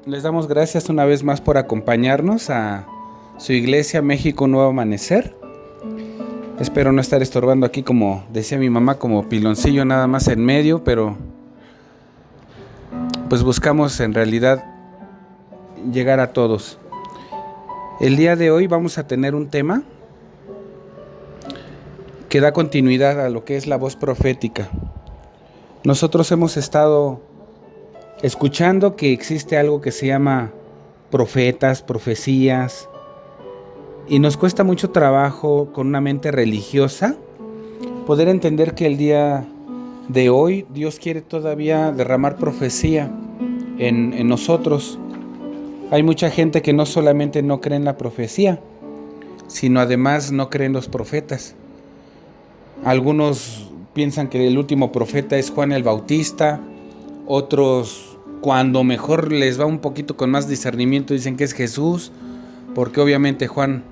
Les damos gracias una vez más por acompañarnos a su iglesia México Nuevo Amanecer. Espero no estar estorbando aquí, como decía mi mamá, como piloncillo nada más en medio, pero pues buscamos en realidad llegar a todos. El día de hoy vamos a tener un tema que da continuidad a lo que es la voz profética. Nosotros hemos estado escuchando que existe algo que se llama profetas, profecías, y nos cuesta mucho trabajo con una mente religiosa poder entender que el día de hoy Dios quiere todavía derramar profecía en nosotros. Hay mucha gente que no solamente no cree en la profecía, sino además no cree en los profetas. Algunos piensan que el último profeta es Juan el Bautista, otros, cuando mejor les va un poquito con más discernimiento, dicen que es Jesús, porque obviamente Juan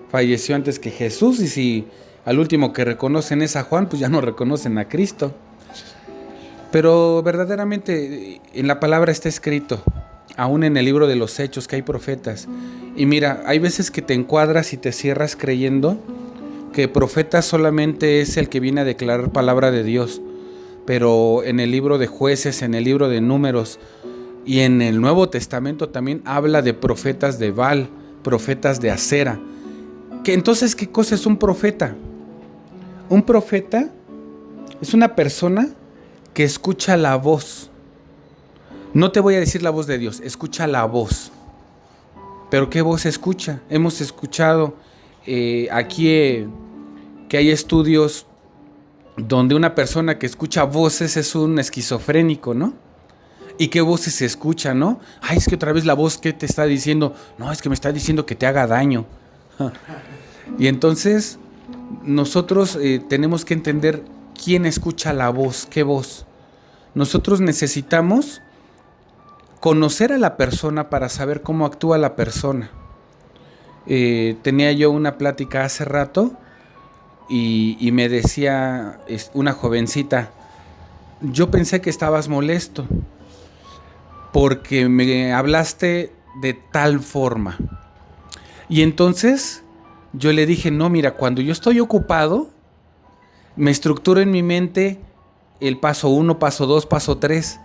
falleció antes que Jesús, y si al último que reconocen es a Juan, pues ya no reconocen a Cristo. Pero verdaderamente en la palabra está escrito, aún en el libro de los Hechos, que hay profetas. Y mira, hay veces que te encuadras y te cierras creyendo que profeta solamente es el que viene a declarar palabra de Dios. Pero en el libro de Jueces, en el libro de Números y en el Nuevo Testamento también habla de profetas de Baal, profetas de Acera. Que entonces, ¿qué cosa es un profeta? Un profeta es una persona que escucha la voz. No te voy a decir la voz de Dios, escucha la voz. ¿Pero qué voz escucha? Hemos escuchado aquí que hay estudios donde una persona que escucha voces es un esquizofrénico, ¿no? ¿Y qué voces se escucha, no? Ay, es que otra vez la voz que te está diciendo, no, es que me está diciendo que te haga daño. Y entonces nosotros tenemos que entender quién escucha la voz, qué voz. Nosotros necesitamos conocer a la persona para saber cómo actúa la persona. Tenía yo una plática hace rato y me decía una jovencita, yo pensé que estabas molesto porque me hablaste de tal forma. Y entonces yo le dije, no, mira, cuando yo estoy ocupado, me estructuro en mi mente el paso 1, paso 2, paso 3.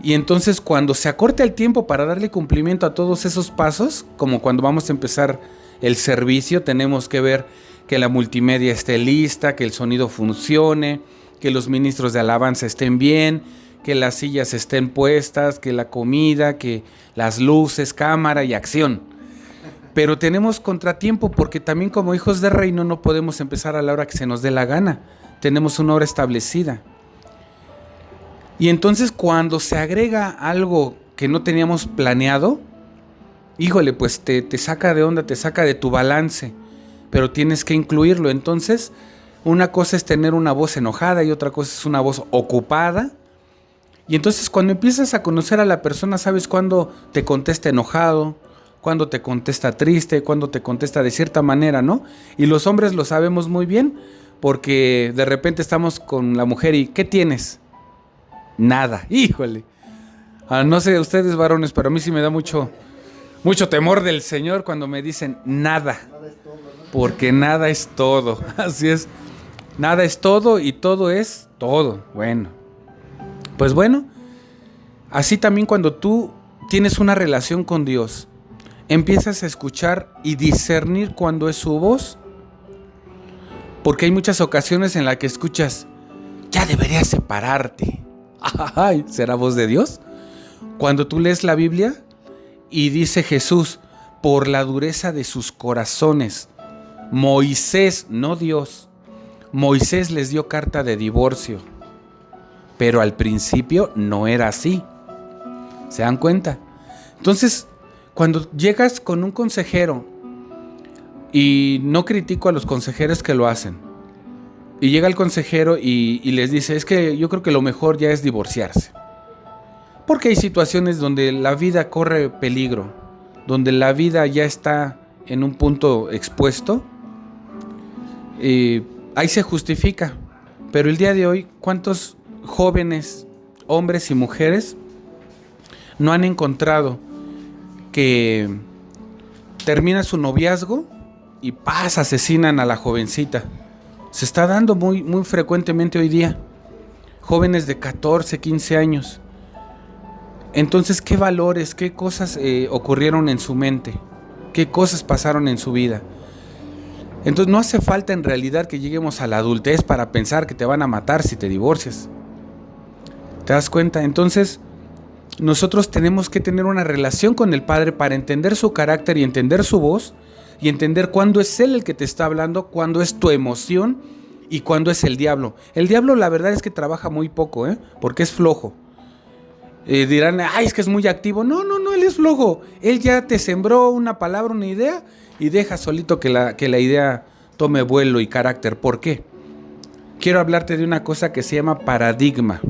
Y entonces cuando se acorta el tiempo para darle cumplimiento a todos esos pasos, como cuando vamos a empezar el servicio, tenemos que ver que la multimedia esté lista, que el sonido funcione, que los ministros de alabanza estén bien, que las sillas estén puestas, que la comida, que las luces, cámara y acción. Pero tenemos contratiempo porque también como hijos de reino no podemos empezar a la hora que se nos dé la gana. Tenemos una hora establecida. Y entonces cuando se agrega algo que no teníamos planeado, híjole, pues te saca de onda, te saca de tu balance, pero tienes que incluirlo. Entonces, una cosa es tener una voz enojada y otra cosa es una voz ocupada. Y entonces cuando empiezas a conocer a la persona, sabes cuándo te contesta enojado, cuándo te contesta triste, cuándo te contesta de cierta manera, ¿no? Y los hombres lo sabemos muy bien, porque de repente estamos con la mujer y ¿qué tienes? Nada, híjole. No sé ustedes varones, pero a mí sí me da mucho temor del Señor cuando me dicen nada. Porque nada es todo. Así es. Nada es todo y todo es todo. Bueno. Pues bueno, así también cuando tú tienes una relación con Dios, empiezas a escuchar y discernir cuando es su voz. Porque hay muchas ocasiones en las que escuchas, ya deberías separarte. Ay, ¿será voz de Dios? Cuando tú lees la Biblia y dice Jesús, por la dureza de sus corazones, Moisés, no Dios, Moisés les dio carta de divorcio, pero al principio no era así. ¿Se dan cuenta? Entonces, cuando llegas con un consejero, y no critico a los consejeros que lo hacen, y llega el consejero y les dice, es que yo creo que lo mejor ya es divorciarse. Porque hay situaciones donde la vida corre peligro, donde la vida ya está en un punto expuesto, ahí se justifica. Pero el día de hoy, ¿cuántos jóvenes, hombres y mujeres, no han encontrado que termina su noviazgo y asesinan a la jovencita. Se está dando muy, muy frecuentemente hoy día. Jóvenes de 14, 15 años. Entonces, ¿qué valores, qué cosas ocurrieron en su mente? ¿Qué cosas pasaron en su vida? Entonces, no hace falta en realidad que lleguemos a la adultez para pensar que te van a matar si te divorcias. ¿Te das cuenta? Entonces, nosotros tenemos que tener una relación con el Padre para entender su carácter y entender su voz y entender cuándo es Él el que te está hablando, cuándo es tu emoción y cuándo es el diablo. El diablo, la verdad es que trabaja muy poco, porque es flojo. Dirán, es que es muy activo. No, él es flojo. Él ya te sembró una palabra, una idea y deja solito que la idea tome vuelo y carácter. ¿Por qué? Quiero hablarte de una cosa que se llama paradigma.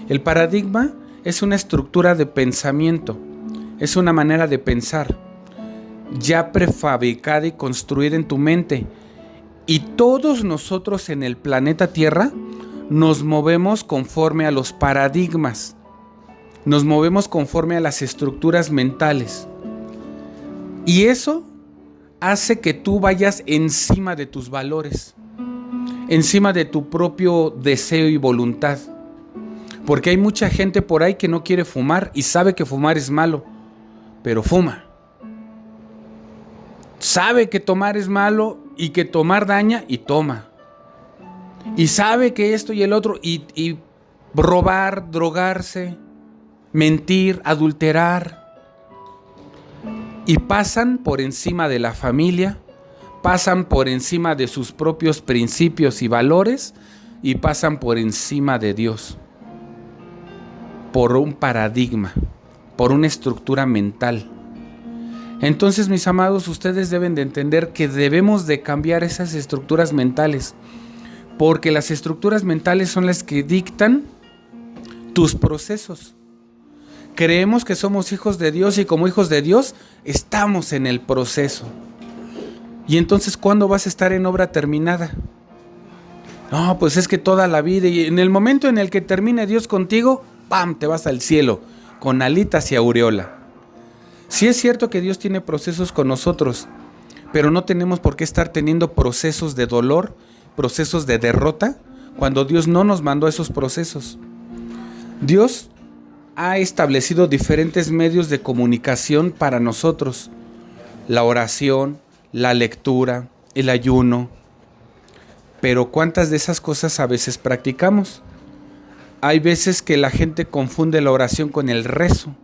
El paradigma es una estructura de pensamiento, es una manera de pensar ya prefabricada y construida en tu mente. Y todos nosotros en el planeta Tierra nos movemos conforme a los paradigmas, nos movemos conforme a las estructuras mentales. Y eso hace que tú vayas encima de tus valores, encima de tu propio deseo y voluntad. Porque hay mucha gente por ahí que no quiere fumar y sabe que fumar es malo, pero fuma. Sabe que tomar es malo y que tomar daña y toma. Y sabe que esto y el otro y robar, drogarse, mentir, adulterar. Y pasan por encima de la familia, pasan por encima de sus propios principios y valores y pasan por encima de Dios. Por un paradigma, por una estructura mental. Entonces, mis amados, ustedes deben de entender que debemos de cambiar esas estructuras mentales, porque las estructuras mentales son las que dictan tus procesos. Creemos que somos hijos de Dios y como hijos de Dios estamos en el proceso. Y entonces, ¿cuándo vas a estar en obra terminada? No, pues es que toda la vida, y en el momento en el que termine Dios contigo, ¡pam!, te vas al cielo, con alitas y aureola. Sí es cierto que Dios tiene procesos con nosotros, pero no tenemos por qué estar teniendo procesos de dolor, procesos de derrota, cuando Dios no nos mandó esos procesos. Dios ha establecido diferentes medios de comunicación para nosotros. La oración, la lectura, el ayuno. Pero ¿cuántas de esas cosas a veces practicamos? Hay veces que la gente confunde la oración con el rezo.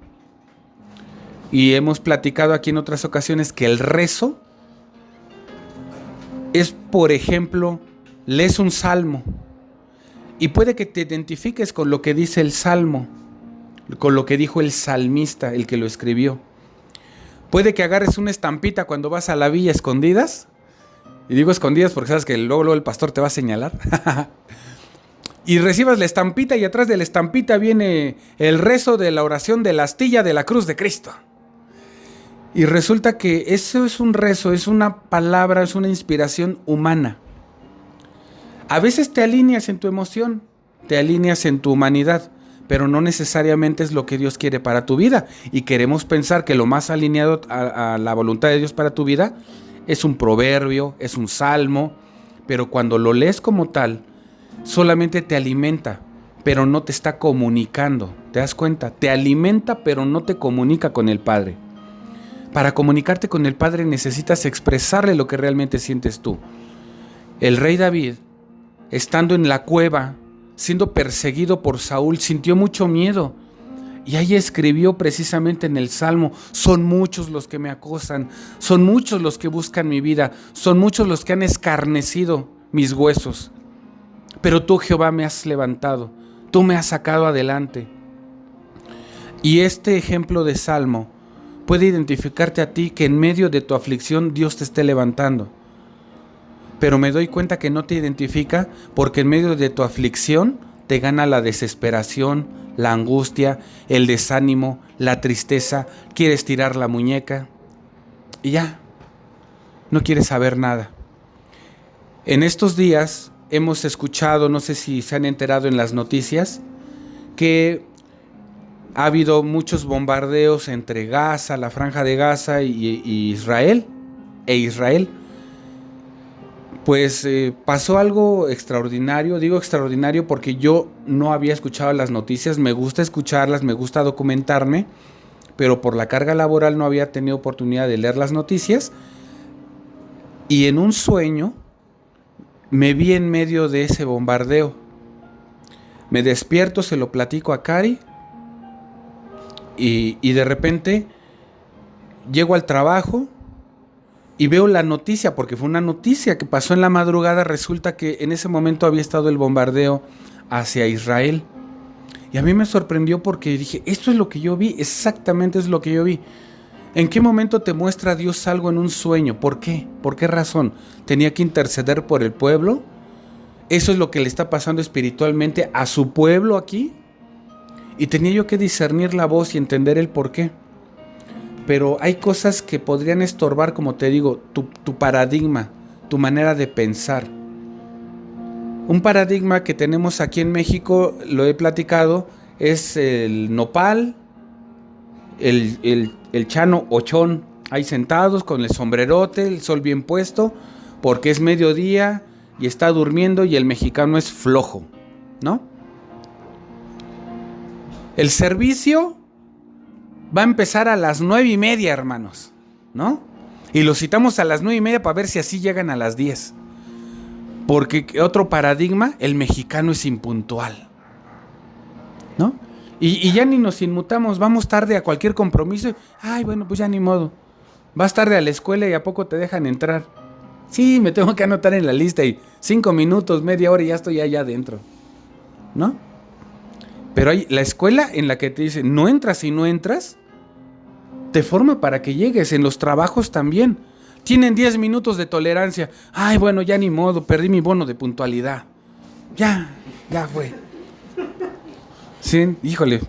Y hemos platicado aquí en otras ocasiones que el rezo es, por ejemplo, lees un salmo y puede que te identifiques con lo que dice el salmo, con lo que dijo el salmista, el que lo escribió. Puede que agarres una estampita cuando vas a la villa escondidas, y digo escondidas porque sabes que luego el pastor te va a señalar, y recibas la estampita y atrás de la estampita viene el rezo de la oración de la astilla de la cruz de Cristo. Y resulta que eso es un rezo, es una palabra, es una inspiración humana. A veces te alineas en tu emoción, te alineas en tu humanidad, pero no necesariamente es lo que Dios quiere para tu vida. Y queremos pensar que lo más alineado a la voluntad de Dios para tu vida es un proverbio, es un salmo, pero cuando lo lees como tal, solamente te alimenta, pero no te está comunicando. ¿Te das cuenta? Te alimenta, pero no te comunica con el Padre. Para comunicarte con el Padre necesitas expresarle lo que realmente sientes tú. El rey David, estando en la cueva, siendo perseguido por Saúl, sintió mucho miedo. Y ahí escribió precisamente en el Salmo: son muchos los que me acosan, son muchos los que buscan mi vida, son muchos los que han escarnecido mis huesos. Pero tú, Jehová, me has levantado, tú me has sacado adelante. Y este ejemplo de Salmo puede identificarte a ti que en medio de tu aflicción Dios te esté levantando. Pero me doy cuenta que no te identifica porque en medio de tu aflicción te gana la desesperación, la angustia, el desánimo, la tristeza, quieres tirar la muñeca y ya, no quieres saber nada. En estos días hemos escuchado, no sé si se han enterado en las noticias, que Ha habido muchos bombardeos entre Gaza, la Franja de Gaza y Israel, Pues pasó algo extraordinario. Digo extraordinario porque yo no había escuchado las noticias. Me gusta escucharlas, me gusta documentarme, pero por la carga laboral no había tenido oportunidad de leer las noticias. Y en un sueño me vi en medio de ese bombardeo. Me despierto, se lo platico a Cari y de repente llego al trabajo y veo la noticia, porque fue una noticia que pasó en la madrugada. Resulta que en ese momento había estado el bombardeo hacia Israel. Y a mí me sorprendió porque dije, esto es lo que yo vi, exactamente es lo que yo vi. ¿En qué momento te muestra Dios algo en un sueño? ¿Por qué? ¿Por qué razón? ¿Tenía que interceder por el pueblo? ¿Eso es lo que le está pasando espiritualmente a su pueblo aquí? Y tenía yo que discernir la voz y entender el por qué. Pero hay cosas que podrían estorbar, como te digo, tu paradigma, tu manera de pensar. Un paradigma que tenemos aquí en México, lo he platicado, es el nopal, el chano ochón, ahí sentados con el sombrerote, el sol bien puesto, porque es mediodía y está durmiendo y el mexicano es flojo, ¿no? El servicio va a empezar a las 9:30, hermanos, ¿no? Y los citamos a las 9:30 para ver si así llegan a las 10. Porque otro paradigma, el mexicano es impuntual, ¿no? Y ya ni nos inmutamos, vamos tarde a cualquier compromiso. Ay, bueno, pues ya ni modo. Vas tarde a la escuela y a poco te dejan entrar. Sí, me tengo que anotar en la lista y 5 minutos, media hora y ya estoy allá adentro, ¿no? Pero hay la escuela en la que te dicen, no entras y no entras, te forma para que llegues. En los trabajos también. Tienen 10 minutos de tolerancia. Ay, bueno, ya ni modo, perdí mi bono de puntualidad. Ya fue. Sí, híjole,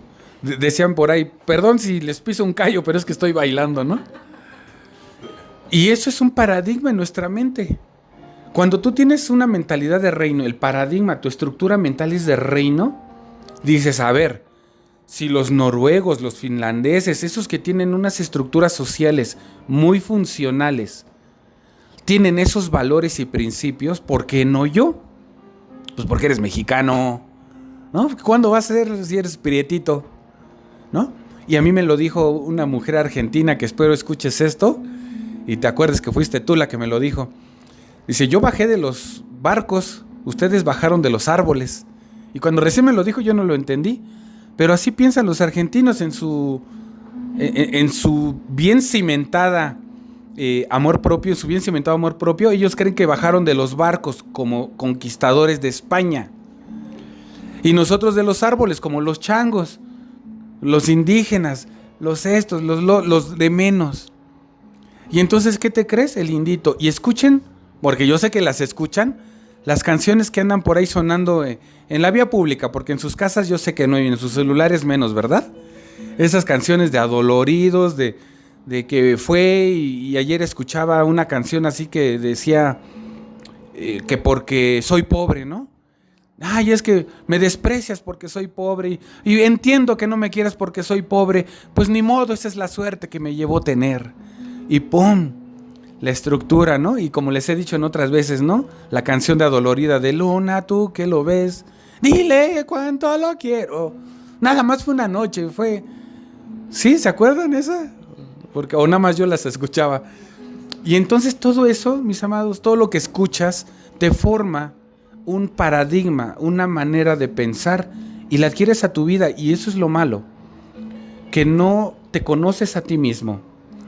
decían por ahí, perdón si les piso un callo, pero es que estoy bailando, ¿no? Y eso es un paradigma en nuestra mente. Cuando tú tienes una mentalidad de reino, el paradigma, tu estructura mental es de reino, dices, a ver, si los noruegos, los finlandeses, esos que tienen unas estructuras sociales muy funcionales, tienen esos valores y principios, ¿por qué no yo? Pues porque eres mexicano, ¿no? ¿Cuándo vas a ser si eres prietito? ¿No? Y a mí me lo dijo una mujer argentina, que espero escuches esto y te acuerdes que fuiste tú la que me lo dijo. Dice, yo bajé de los barcos, ustedes bajaron de los árboles. Y cuando recién me lo dijo yo no lo entendí, pero así piensan los argentinos en su bien cimentada amor propio, en su bien cimentado amor propio. Ellos creen que bajaron de los barcos como conquistadores de España. Y nosotros de los árboles, como los changos, los indígenas, los de menos. Y entonces, ¿qué te crees? El indito. Y escuchen, porque yo sé que las escuchan, las canciones que andan por ahí sonando en la vía pública, porque en sus casas yo sé que no, y en sus celulares menos, ¿verdad? Esas canciones de adoloridos, de que fue, y ayer escuchaba una canción así que decía que porque soy pobre, ¿no? Ay, es que me desprecias porque soy pobre y entiendo que no me quieras porque soy pobre, pues ni modo, esa es la suerte que me llevó tener. Y ¡pum! La estructura, ¿no? Y como les he dicho en otras veces, ¿no? La canción de Adolorida de Luna, tú que lo ves, dile cuánto lo quiero. Nada más fue una noche, fue... ¿Sí? ¿Se acuerdan esa? Porque, o nada más yo las escuchaba. Y entonces todo eso, mis amados, todo lo que escuchas te forma un paradigma, una manera de pensar y la adquieres a tu vida. Y eso es lo malo, que no te conoces a ti mismo.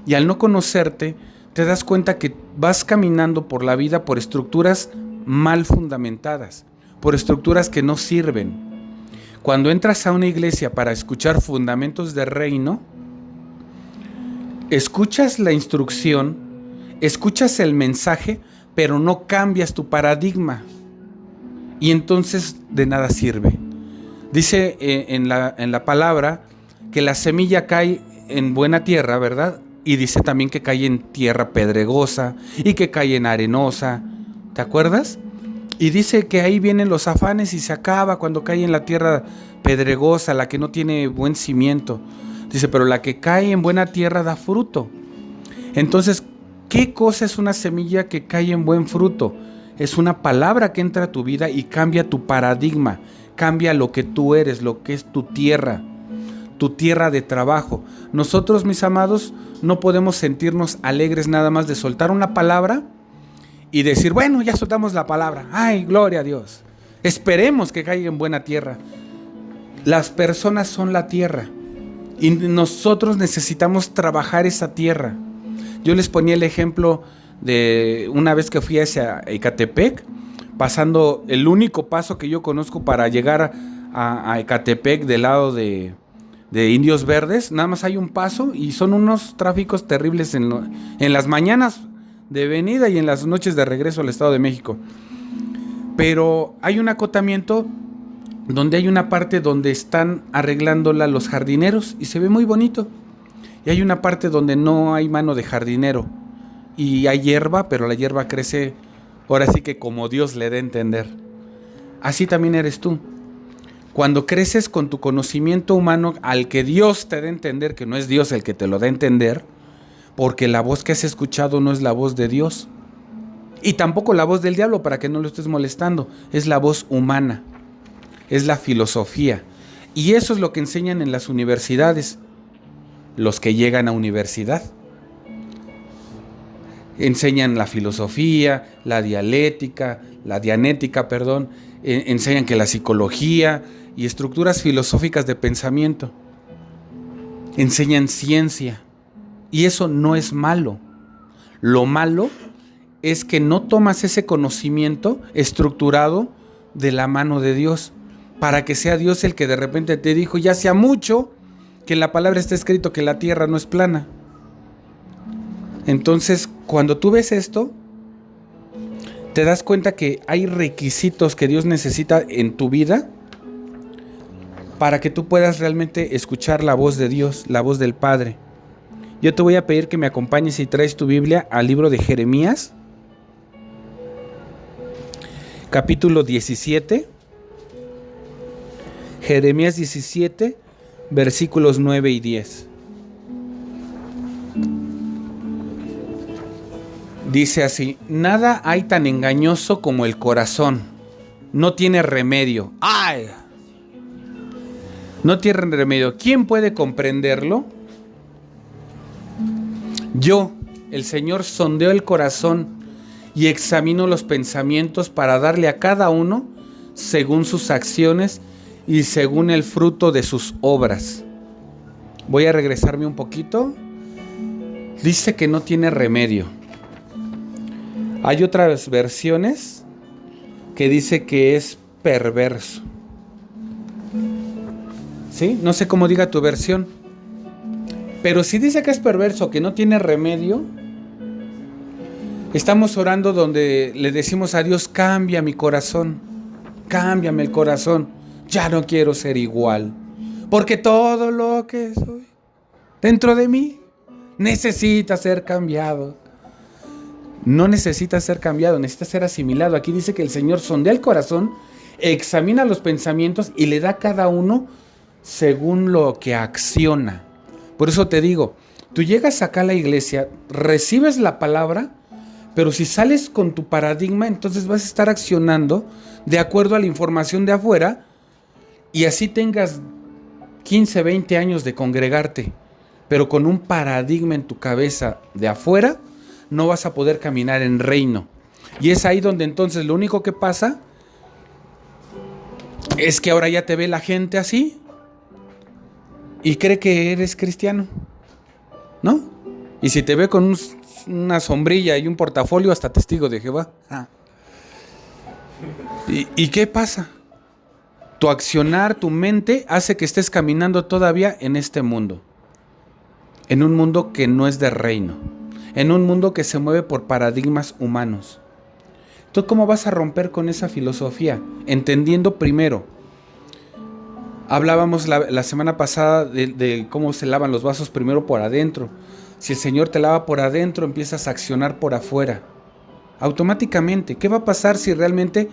Y al no conocerte, te das cuenta que vas caminando por la vida por estructuras mal fundamentadas, por estructuras que no sirven. Cuando entras a una iglesia para escuchar fundamentos de reino, escuchas la instrucción, escuchas el mensaje, pero no cambias tu paradigma. Y entonces de nada sirve. Dice en la palabra que la semilla cae en buena tierra, ¿verdad? Y dice también que cae en tierra pedregosa y que cae en arenosa. ¿Te acuerdas? Y dice que ahí vienen los afanes y se acaba cuando cae en la tierra pedregosa, la que no tiene buen cimiento. Dice, pero la que cae en buena tierra da fruto. Entonces, ¿qué cosa es una semilla que cae en buen fruto? Es una palabra que entra a tu vida y cambia tu paradigma, cambia lo que tú eres, lo que es tu tierra de trabajo. Nosotros, mis amados, no podemos sentirnos alegres nada más de soltar una palabra y decir, bueno, ya soltamos la palabra, ay, gloria a Dios. Esperemos que caiga en buena tierra. Las personas son la tierra y nosotros necesitamos trabajar esa tierra. Yo les ponía el ejemplo de una vez que fui hacia Ecatepec, pasando el único paso que yo conozco para llegar a Ecatepec del lado de Indios Verdes. Nada más hay un paso y son unos tráficos terribles en las mañanas de venida y en las noches de regreso al Estado de México. Pero hay un acotamiento donde hay una parte donde están arreglándola los jardineros y se ve muy bonito. Y hay una parte donde no hay mano de jardinero y hay hierba, pero la hierba crece ahora sí que como Dios le dé a entender. Así también eres tú. Cuando creces con tu conocimiento humano al que Dios te da a entender, que no es Dios el que te lo da a entender, porque la voz que has escuchado no es la voz de Dios. Y tampoco la voz del diablo, para que no lo estés molestando. Es la voz humana. Es la filosofía. Y eso es lo que enseñan en las universidades. Los que llegan a universidad. Enseñan la filosofía, la dianética, enseñan que la psicología y estructuras filosóficas de pensamiento. Enseñan ciencia. Y eso no es malo. Lo malo es que no tomas ese conocimiento estructurado de la mano de Dios, para que sea Dios el que de repente te dijo, ya sea mucho, que en la palabra está escrito que la tierra no es plana. Entonces, cuando tú ves esto, te das cuenta que hay requisitos que Dios necesita en tu vida para que tú puedas realmente escuchar la voz de Dios, la voz del Padre. Yo te voy a pedir que me acompañes y traes tu Biblia al libro de Jeremías, capítulo 17. Jeremías 17, versículos 9 y 10. Dice así: nada hay tan engañoso como el corazón. No tiene remedio. ¡Ay! No tiene remedio. ¿Quién puede comprenderlo? Yo, el Señor, sondeo el corazón y examino los pensamientos para darle a cada uno según sus acciones y según el fruto de sus obras. Voy a regresarme un poquito. Dice que no tiene remedio. Hay otras versiones que dice que es perverso. ¿Sí? No sé cómo diga tu versión. Pero si dice que es perverso, que no tiene remedio, estamos orando donde le decimos a Dios, cambia mi corazón, cámbiame el corazón. Ya no quiero ser igual, porque todo lo que soy dentro de mí necesita ser cambiado. No necesita ser cambiado, necesita ser asimilado. Aquí dice que el Señor sondea el corazón, examina los pensamientos y le da a cada uno según lo que acciona. Por eso te digo, tú llegas acá a la iglesia, recibes la palabra, pero si sales con tu paradigma, entonces vas a estar accionando de acuerdo a la información de afuera, y así tengas 15, 20 años de congregarte, pero con un paradigma en tu cabeza de afuera, no vas a poder caminar en reino. Y es ahí donde entonces lo único que pasa es que ahora ya te ve la gente así y cree que eres cristiano, ¿no? Y si te ve con una sombrilla y un portafolio, hasta testigo de Jehová. ¿Y qué pasa? Tu accionar, tu mente hace que estés caminando todavía en este mundo, en un mundo que no es de reino, en un mundo que se mueve por paradigmas humanos. ¿Tú cómo vas a romper con esa filosofía? Entendiendo primero. Hablábamos la semana pasada de cómo se lavan los vasos primero por adentro. Si el Señor te lava por adentro, empiezas a accionar por afuera. automáticamente. ¿Qué va a pasar si realmente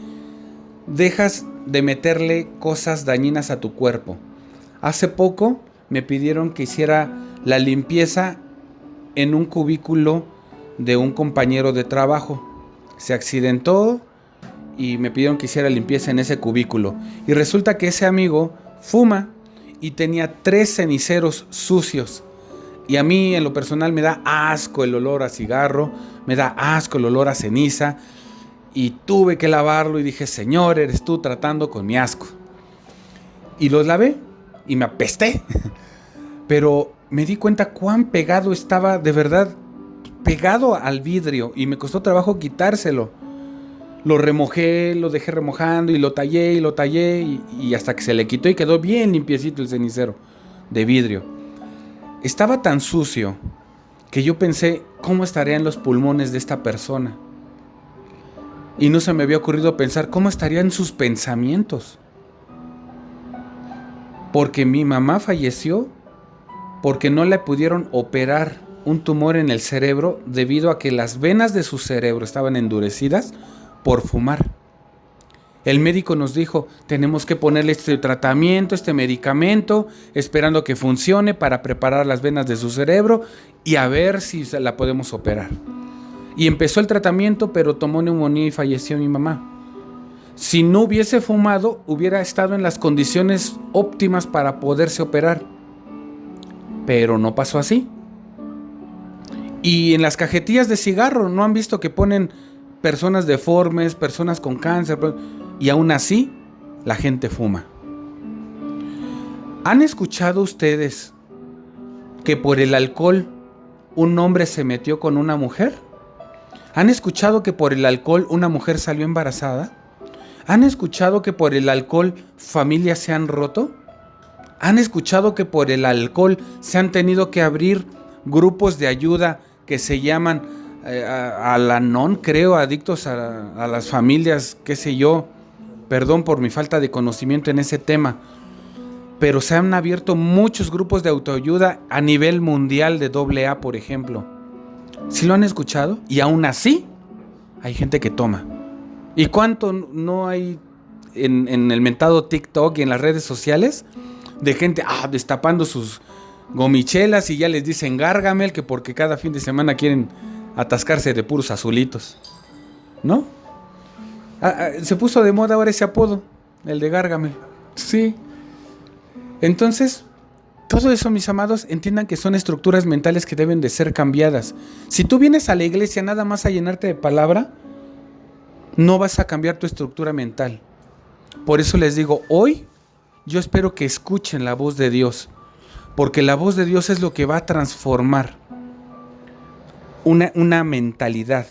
dejas de meterle cosas dañinas a tu cuerpo? Hace poco me pidieron que hiciera la limpieza en un cubículo de un compañero de trabajo. Se accidentó y me pidieron que hiciera limpieza en ese cubículo. Y resulta que ese amigo fuma y tenía 3 ceniceros sucios. Y a mí en lo personal me da asco el olor a cigarro, me da asco el olor a ceniza. Y tuve que lavarlo y dije, Señor, eres tú tratando con mi asco. Y los lavé y me apesté. Pero me di cuenta cuán pegado estaba, de verdad, pegado al vidrio. Y me costó trabajo quitárselo. Lo remojé, lo dejé remojando y lo tallé y hasta que se le quitó y quedó bien limpiecito el cenicero de vidrio. Estaba tan sucio que yo pensé, ¿cómo estarían los pulmones de esta persona? Y no se me había ocurrido pensar, ¿cómo estarían sus pensamientos? Porque mi mamá falleció porque no le pudieron operar un tumor en el cerebro debido a que las venas de su cerebro estaban endurecidas por fumar. El médico nos dijo, tenemos que ponerle este tratamiento, este medicamento, esperando que funcione para preparar las venas de su cerebro y a ver si la podemos operar. Y empezó el tratamiento, pero tomó neumonía y falleció mi mamá. Si no hubiese fumado, hubiera estado en las condiciones óptimas para poderse operar. Pero no pasó así. Y en las cajetillas de cigarro, ¿no han visto que ponen personas deformes, personas con cáncer? Y aún así, la gente fuma. ¿Han escuchado ustedes que por el alcohol un hombre se metió con una mujer? ¿Han escuchado que por el alcohol una mujer salió embarazada? ¿Han escuchado que por el alcohol familias se han roto? ¿Han escuchado que por el alcohol se han tenido que abrir grupos de ayuda que se llaman Al-Anon, creo, adictos a las familias, qué sé yo? Perdón por mi falta de conocimiento en ese tema. Pero se han abierto muchos grupos de autoayuda a nivel mundial de AA, por ejemplo. ¿Sí lo han escuchado? Y aún así, hay gente que toma. ¿Y cuánto no hay en el mentado TikTok y en las redes sociales de gente destapando sus gomichelas y ya les dicen Gargamel, que porque cada fin de semana quieren atascarse de puros azulitos? ¿No? Se puso de moda ahora ese apodo, el de Gargamel. Sí. Entonces, todo eso, mis amados, entiendan que son estructuras mentales que deben de ser cambiadas. Si tú vienes a la iglesia nada más a llenarte de palabra, no vas a cambiar tu estructura mental. Por eso les digo, hoy yo espero que escuchen la voz de Dios, porque la voz de Dios es lo que va a transformar una mentalidad.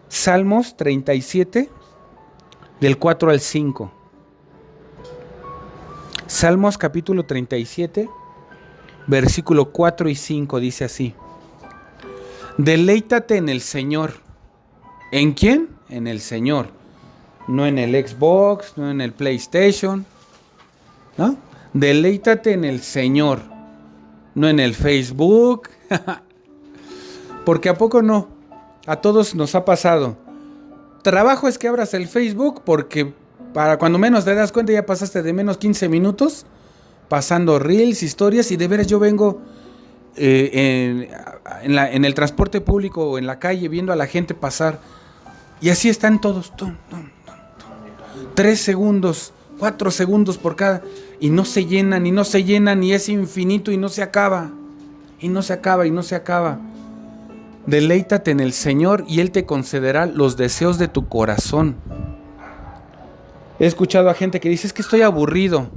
Salmos 37, del 4 al 5. Salmos capítulo 37, versículo 4 y 5 dice así: deleítate en el Señor. ¿En quién? En el Señor. No en el Xbox, no en el PlayStation, ¿no? Deleítate en el Señor, no en el Facebook. Porque ¿a poco no? A todos nos ha pasado. Trabajo es que abras el Facebook porque para cuando menos te das cuenta ya pasaste de menos 15 minutos pasando reels, historias, y de veras yo vengo en el transporte público o en la calle viendo a la gente pasar y así están todos. 3 segundos, 4 segundos por cada, y no se llenan y no se llenan y es infinito y no se acaba. Y no se acaba y no se acaba. Deleítate en el Señor y Él te concederá los deseos de tu corazón. He escuchado a gente que dice, es que estoy aburrido.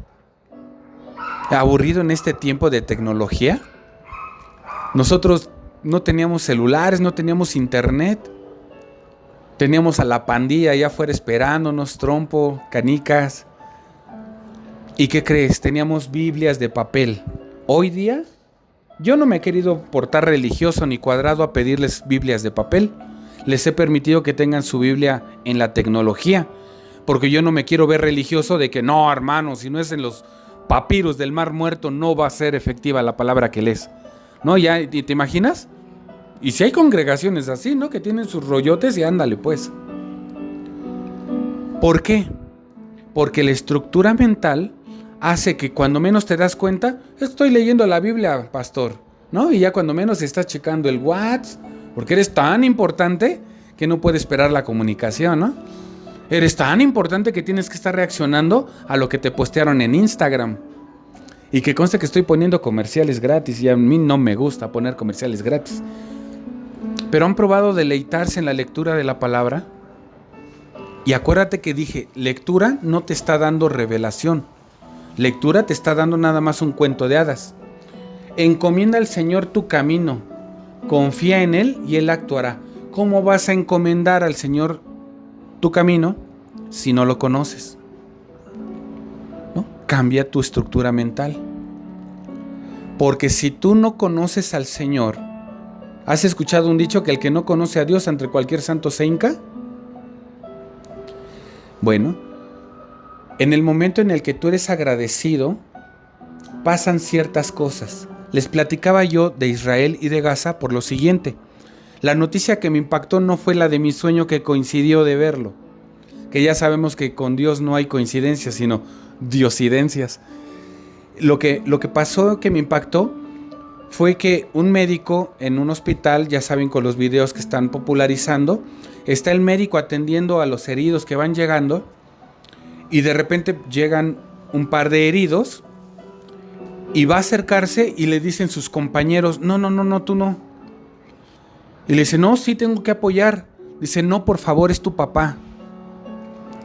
¿Aburrido en este tiempo de tecnología? Nosotros no teníamos celulares, no teníamos internet. Teníamos a la pandilla allá afuera esperándonos, trompo, canicas. ¿Y qué crees? Teníamos Biblias de papel. Hoy día, yo no me he querido portar religioso ni cuadrado a pedirles Biblias de papel. Les he permitido que tengan su Biblia en la tecnología, porque yo no me quiero ver religioso de que no, hermano, si no es en los papiros del Mar Muerto no va a ser efectiva la palabra que lees. ¿No? ¿Ya te imaginas? Y si hay congregaciones así, ¿no? Que tienen sus rollotes y ándale pues. ¿Por qué? Porque la estructura mental hace que cuando menos te das cuenta, estoy leyendo la Biblia, pastor, ¿no? Y ya cuando menos estás checando el WhatsApp, porque eres tan importante que no puedes esperar la comunicación, ¿no? Eres tan importante que tienes que estar reaccionando a lo que te postearon en Instagram. Y que conste que estoy poniendo comerciales gratis y a mí no me gusta poner comerciales gratis. Pero han probado deleitarse en la lectura de la palabra. Y acuérdate que dije, lectura no te está dando revelación. Lectura te está dando nada más un cuento de hadas. Encomienda al Señor tu camino. Confía en Él y Él actuará. ¿Cómo vas a encomendar al Señor tu camino si no lo conoces? ¿No? Cambia tu estructura mental. Porque si tú no conoces al Señor, ¿has escuchado un dicho que el que no conoce a Dios ante cualquier santo se hinca? Bueno, en el momento en el que tú eres agradecido, pasan ciertas cosas. Les platicaba yo de Israel y de Gaza por lo siguiente. La noticia que me impactó no fue la de mi sueño que coincidió de verlo, que ya sabemos que con Dios no hay coincidencias, sino diosidencias. Lo que pasó que me impactó fue que un médico en un hospital, ya saben con los videos que están popularizando, está el médico atendiendo a los heridos que van llegando y de repente llegan un par de heridos y va a acercarse y le dicen sus compañeros, no, tú no. Y le dice, no, sí tengo que apoyar. Dice, no, por favor, es tu papá.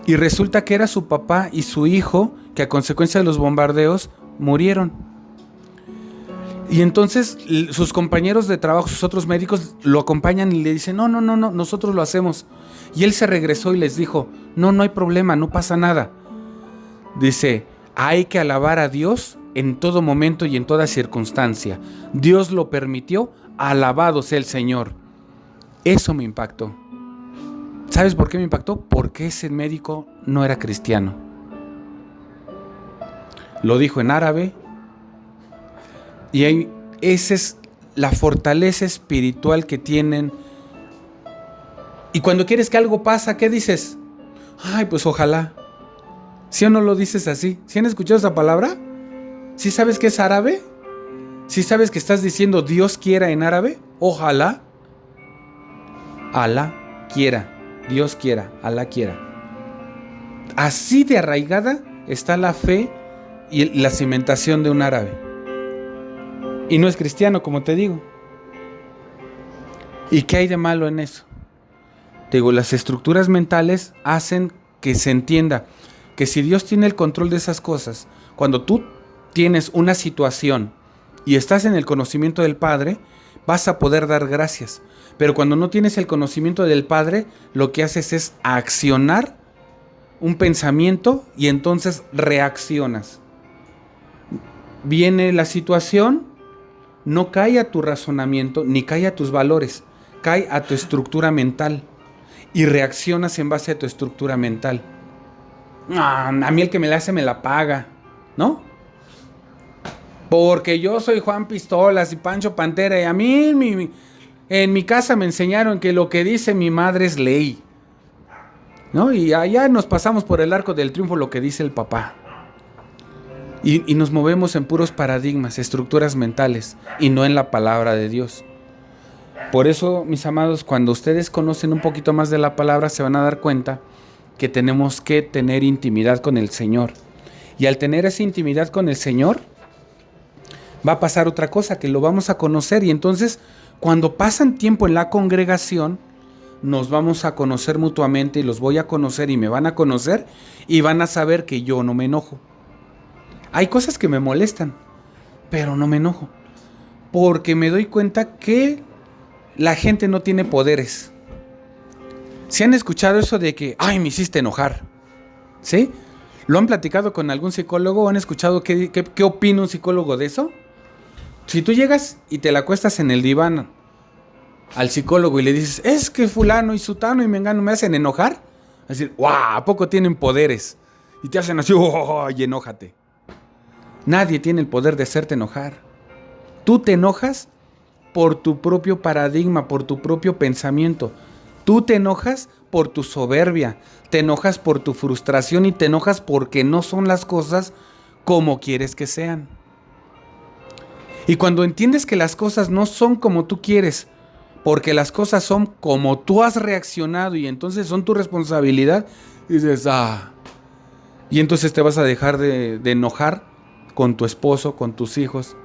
Y resulta que era su papá y su hijo que a consecuencia de los bombardeos murieron. Y entonces sus compañeros de trabajo, sus otros médicos lo acompañan y le dicen, no, nosotros lo hacemos. Y él se regresó y les dijo, no hay problema, no pasa nada. Dice, hay que alabar a Dios en todo momento y en toda circunstancia. Dios lo permitió, alabado sea el Señor. Eso me impactó. ¿Sabes por qué me impactó? Porque ese médico no era cristiano. Lo dijo en árabe. Y esa es la fortaleza espiritual que tienen. Y cuando quieres que algo pasa, ¿qué dices? Ay, pues ojalá. ¿Sí o no lo dices así? ¿Sí han escuchado esa palabra? ¿Sí sabes que es árabe? ¿Sí sabes que estás diciendo Dios quiera en árabe? Ojalá. Alá quiera. Dios quiera. Alá quiera. Así de arraigada está la fe y la cimentación de un árabe. Y no es cristiano, como te digo. ¿Y qué hay de malo en eso? Te digo, las estructuras mentales hacen que se entienda que si Dios tiene el control de esas cosas, cuando tú tienes una situación y estás en el conocimiento del Padre, vas a poder dar gracias. Pero cuando no tienes el conocimiento del Padre, lo que haces es accionar un pensamiento y entonces reaccionas. Viene la situación, no cae a tu razonamiento ni cae a tus valores, cae a tu estructura mental y reaccionas en base a tu estructura mental. A mí el que me la hace me la paga, ¿no? Porque yo soy Juan Pistolas y Pancho Pantera y a mí en mi casa me enseñaron que lo que dice mi madre es ley, ¿no? Y allá nos pasamos por el arco del triunfo lo que dice el papá. Y nos movemos en puros paradigmas, estructuras mentales y no en la palabra de Dios. Por eso, mis amados, cuando ustedes conocen un poquito más de la palabra se van a dar cuenta que tenemos que tener intimidad con el Señor. Y al tener esa intimidad con el Señor, va a pasar otra cosa, que lo vamos a conocer. Y entonces, cuando pasan tiempo en la congregación, nos vamos a conocer mutuamente y los voy a conocer y me van a conocer y van a saber que yo no me enojo. Hay cosas que me molestan, pero no me enojo, porque me doy cuenta que la gente no tiene poderes. ¿Sí han escuchado eso de que, ay, me hiciste enojar? ¿Sí? ¿Lo han platicado con algún psicólogo o han escuchado qué opina un psicólogo de eso? Si tú llegas y te la acuestas en el diván al psicólogo y le dices, es que fulano y sutano y mengano me hacen enojar, va a decir, ¡guau! ¿A poco tienen poderes? Y te hacen así, ¡oh! Y enójate. Nadie tiene el poder de hacerte enojar. Tú te enojas por tu propio paradigma, por tu propio pensamiento. Tú te enojas por tu soberbia, te enojas por tu frustración y te enojas porque no son las cosas como quieres que sean. Y cuando entiendes que las cosas no son como tú quieres, porque las cosas son como tú has reaccionado y entonces son tu responsabilidad, dices, y entonces te vas a dejar de enojar con tu esposo, con tus hijos,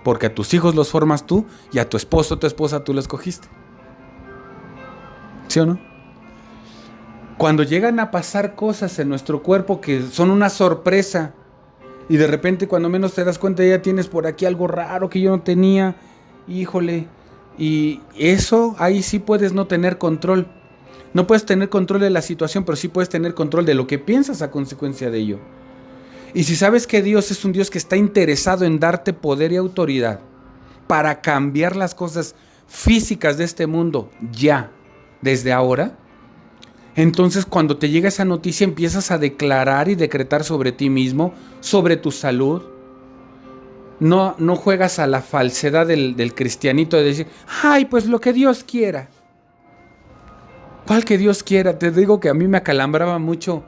porque a tus hijos los formas tú y a tu esposo, tu esposa tú los escogiste. ¿Sí o no? Cuando llegan a pasar cosas en nuestro cuerpo que son una sorpresa y de repente cuando menos te das cuenta ya tienes por aquí algo raro que yo no tenía, híjole, y eso ahí sí puedes no tener control. No puedes tener control de la situación, pero sí puedes tener control de lo que piensas a consecuencia de ello. Y si sabes que Dios es un Dios que está interesado en darte poder y autoridad para cambiar las cosas físicas de este mundo ya, desde ahora, entonces cuando te llega esa noticia empiezas a declarar y decretar sobre ti mismo, sobre tu salud. No juegas a la falsedad del cristianito de decir, ay, pues lo que Dios quiera. ¿Cuál que Dios quiera? Te digo que a mí me acalambraba mucho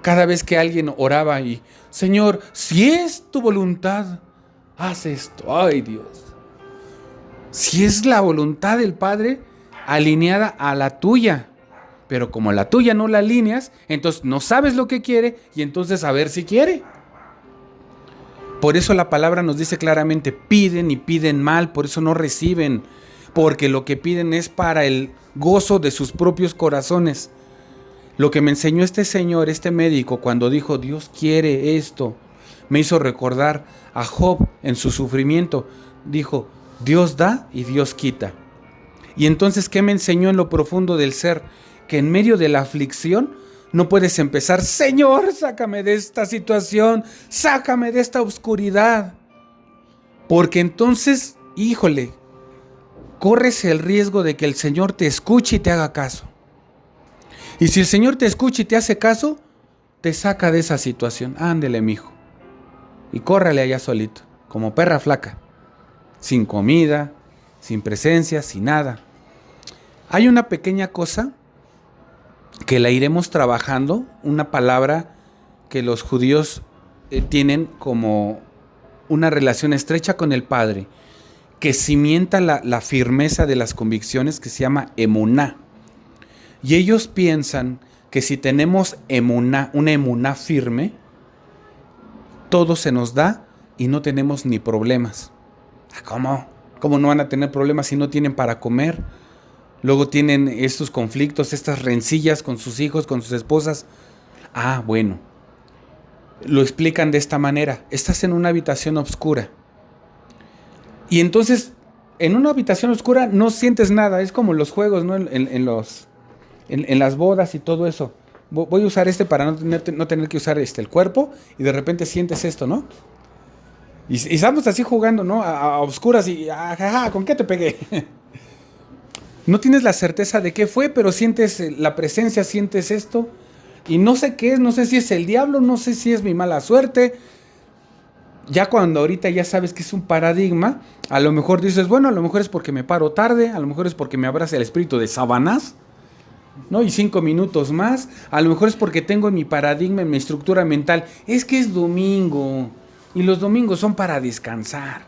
cada vez que alguien oraba y, Señor, si es tu voluntad, haz esto. Ay, Dios. Si es la voluntad del Padre alineada a la tuya, pero como la tuya no la alineas, entonces no sabes lo que quiere y entonces a ver si quiere. Por eso la palabra nos dice claramente, piden y piden mal, por eso no reciben, porque lo que piden es para el gozo de sus propios corazones. Lo que me enseñó este señor, este médico, cuando dijo, Dios quiere esto, me hizo recordar a Job en su sufrimiento. Dijo, Dios da y Dios quita. Y entonces, ¿qué me enseñó en lo profundo del ser? Que en medio de la aflicción no puedes empezar, Señor, sácame de esta situación, sácame de esta oscuridad. Porque entonces, híjole, corres el riesgo de que el Señor te escuche y te haga caso. Y si el Señor te escucha y te hace caso, te saca de esa situación. Ándele, mijo. Y córrale allá solito, como perra flaca, sin comida, sin presencia, sin nada. Hay una pequeña cosa que la iremos trabajando, una palabra que los judíos tienen como una relación estrecha con el Padre, que cimienta la firmeza de las convicciones, que se llama emuná. Y ellos piensan que si tenemos emuná, una emuná firme, todo se nos da y no tenemos ni problemas. ¿Cómo? ¿Cómo no van a tener problemas si no tienen para comer? Luego tienen estos conflictos, estas rencillas con sus hijos, con sus esposas. Bueno. Lo explican de esta manera. Estás en una habitación oscura. Y entonces, en una habitación oscura no sientes nada. Es como los juegos, ¿no? En las bodas y todo eso. Voy a usar para no tener que usar el cuerpo. Y de repente sientes esto, ¿no? Y estamos así jugando, ¿no? A oscuras y... ¿con qué te pegué? No tienes la certeza de qué fue, pero sientes la presencia, sientes esto. Y no sé qué es, no sé si es el diablo, no sé si es mi mala suerte. Ya cuando ahorita ya sabes que es un paradigma, a lo mejor dices, bueno, a lo mejor es porque me paro tarde, a lo mejor es porque me abraza el espíritu de Sabanás, ¿no? Y 5 minutos más. A lo mejor es porque tengo en mi paradigma, en mi estructura mental, es que es domingo. Y los domingos son para descansar.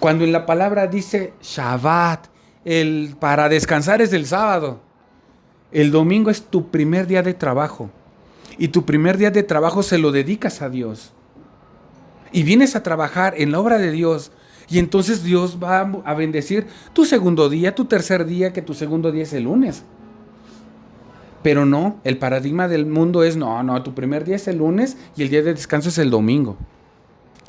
Cuando en la palabra dice Shabbat, para descansar es el sábado. El domingo es tu primer día de trabajo. Y tu primer día de trabajo se lo dedicas a Dios. Y vienes a trabajar en la obra de Dios. Y entonces Dios va a bendecir tu segundo día, tu tercer día, que tu segundo día es el lunes. Pero no, el paradigma del mundo es, no, tu primer día es el lunes y el día de descanso es el domingo.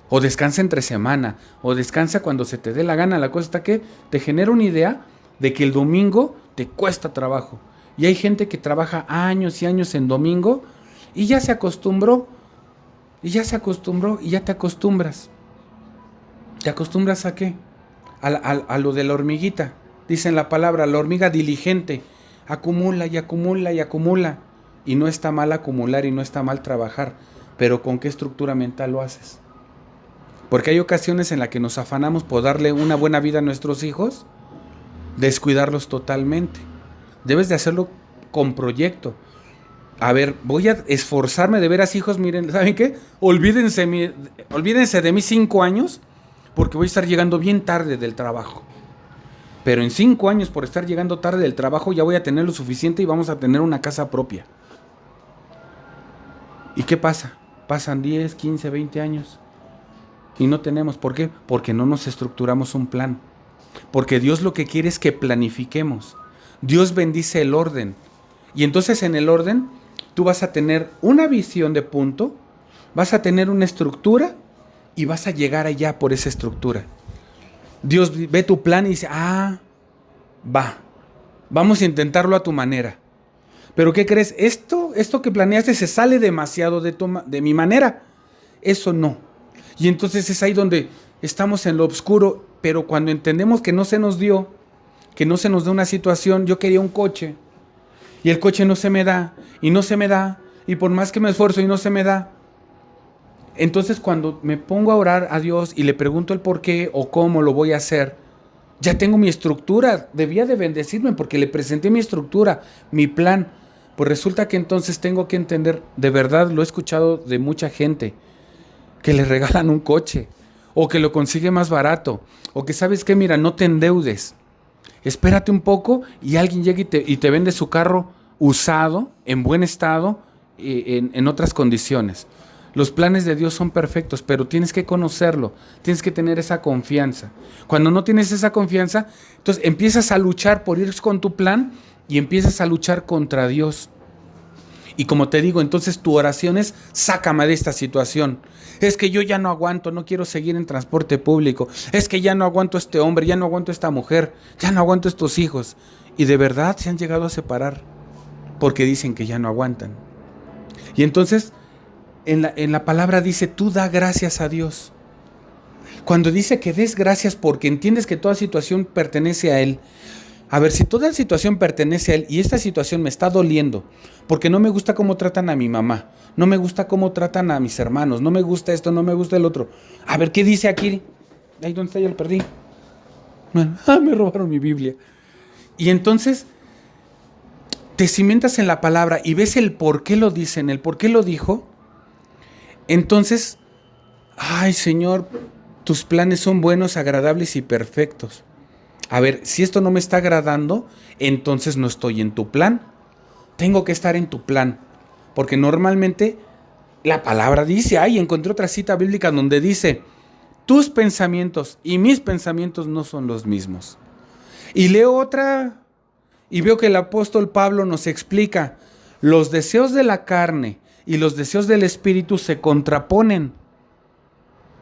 O descansa entre semana, o descansa cuando se te dé la gana. La cosa está que te genera una idea de que el domingo te cuesta trabajo. Y hay gente que trabaja años y años en domingo y ya se acostumbró. Y ya te acostumbras. ¿Te acostumbras a qué? A lo de la hormiguita. Dicen la palabra, la hormiga diligente. Acumula y acumula y acumula. Y no está mal acumular y no está mal trabajar. Pero ¿con qué estructura mental lo haces? Porque hay ocasiones en las que nos afanamos por darle una buena vida a nuestros hijos, descuidarlos totalmente. Debes de hacerlo con proyecto. A ver, voy a esforzarme de veras, hijos, miren, ¿saben qué? Olvídense de mí 5 años, porque voy a estar llegando bien tarde del trabajo. Pero en 5 años, por estar llegando tarde del trabajo, ya voy a tener lo suficiente y vamos a tener una casa propia. ¿Y qué pasa? Pasan 10, 15, 20 años y no tenemos. ¿Por qué? Porque no nos estructuramos un plan. Porque Dios lo que quiere es que planifiquemos. Dios bendice el orden. Y entonces en el orden tú vas a tener una visión de punto, vas a tener una estructura y vas a llegar allá por esa estructura. Dios ve tu plan y dice, vamos a intentarlo a tu manera. Pero ¿qué crees? Esto que planeaste se sale demasiado de mi manera. Eso no. Y entonces es ahí donde estamos en lo oscuro, pero cuando entendemos que no se nos dio una situación, yo quería un coche, y el coche no se me da, y por más que me esfuerzo y no se me da. Entonces cuando me pongo a orar a Dios y le pregunto el por qué o cómo lo voy a hacer, ya tengo mi estructura, debía de bendecirme porque le presenté mi estructura, mi plan. Pues resulta que entonces tengo que entender, de verdad lo he escuchado de mucha gente, que le regalan un coche, o que lo consigue más barato, o que sabes qué, mira, no te endeudes, espérate un poco y alguien llega y te vende su carro usado, en buen estado, en otras condiciones. Los planes de Dios son perfectos, pero tienes que conocerlo, tienes que tener esa confianza. Cuando no tienes esa confianza, entonces empiezas a luchar por ir con tu plan y empiezas a luchar contra Dios. Y como te digo, entonces tu oración es, sácame de esta situación. Es que yo ya no aguanto, no quiero seguir en transporte público. Es que ya no aguanto a este hombre, ya no aguanto a esta mujer, ya no aguanto a estos hijos. Y de verdad se han llegado a separar porque dicen que ya no aguantan. Y entonces en la palabra dice, tú da gracias a Dios. Cuando dice que des gracias porque entiendes que toda situación pertenece a Él. A ver, si toda situación pertenece a Él y esta situación me está doliendo porque no me gusta cómo tratan a mi mamá, no me gusta cómo tratan a mis hermanos, no me gusta esto, no me gusta el otro. A ver, ¿qué dice aquí? Ahí donde está, ya lo perdí. Me robaron mi Biblia. Y entonces te cimentas en la palabra y ves el por qué lo dicen, el por qué lo dijo. Entonces, ay Señor, tus planes son buenos, agradables y perfectos. A ver, si esto no me está agradando, entonces no estoy en tu plan. Tengo que estar en tu plan. Porque normalmente la palabra dice, encontré otra cita bíblica donde dice, tus pensamientos y mis pensamientos no son los mismos. Y leo otra y veo que el apóstol Pablo nos explica, los deseos de la carne y los deseos del espíritu se contraponen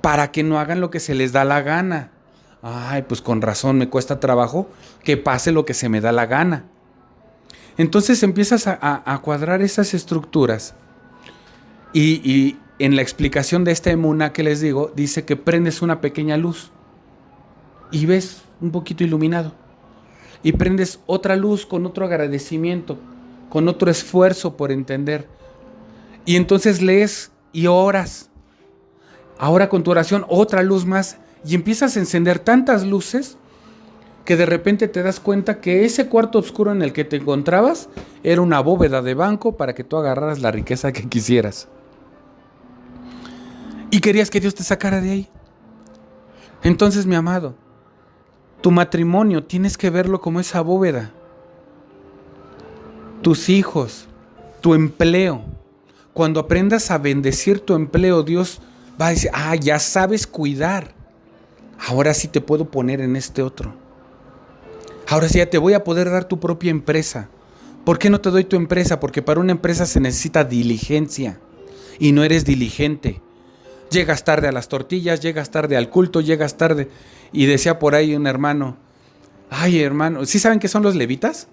para que no hagan lo que se les da la gana. Ay, pues con razón me cuesta trabajo que pase lo que se me da la gana. Entonces empiezas a cuadrar esas estructuras y en la explicación de esta emuná que les digo, dice que prendes una pequeña luz y ves un poquito iluminado y prendes otra luz con otro agradecimiento, con otro esfuerzo por entender y entonces lees y oras. Ahora con tu oración otra luz más. Y empiezas a encender tantas luces que de repente te das cuenta que ese cuarto oscuro en el que te encontrabas era una bóveda de banco para que tú agarraras la riqueza que quisieras. Y querías que Dios te sacara de ahí. Entonces, mi amado, tu matrimonio tienes que verlo como esa bóveda. Tus hijos, tu empleo. Cuando aprendas a bendecir tu empleo, Dios va a decir, ya sabes cuidar. Ahora sí te puedo poner en este otro. Ahora sí ya te voy a poder dar tu propia empresa. ¿Por qué no te doy tu empresa? Porque para una empresa se necesita diligencia. Y no eres diligente. Llegas tarde a las tortillas, llegas tarde al culto, llegas tarde. Y decía por ahí un hermano, hermano, ¿sí saben qué son los levitas?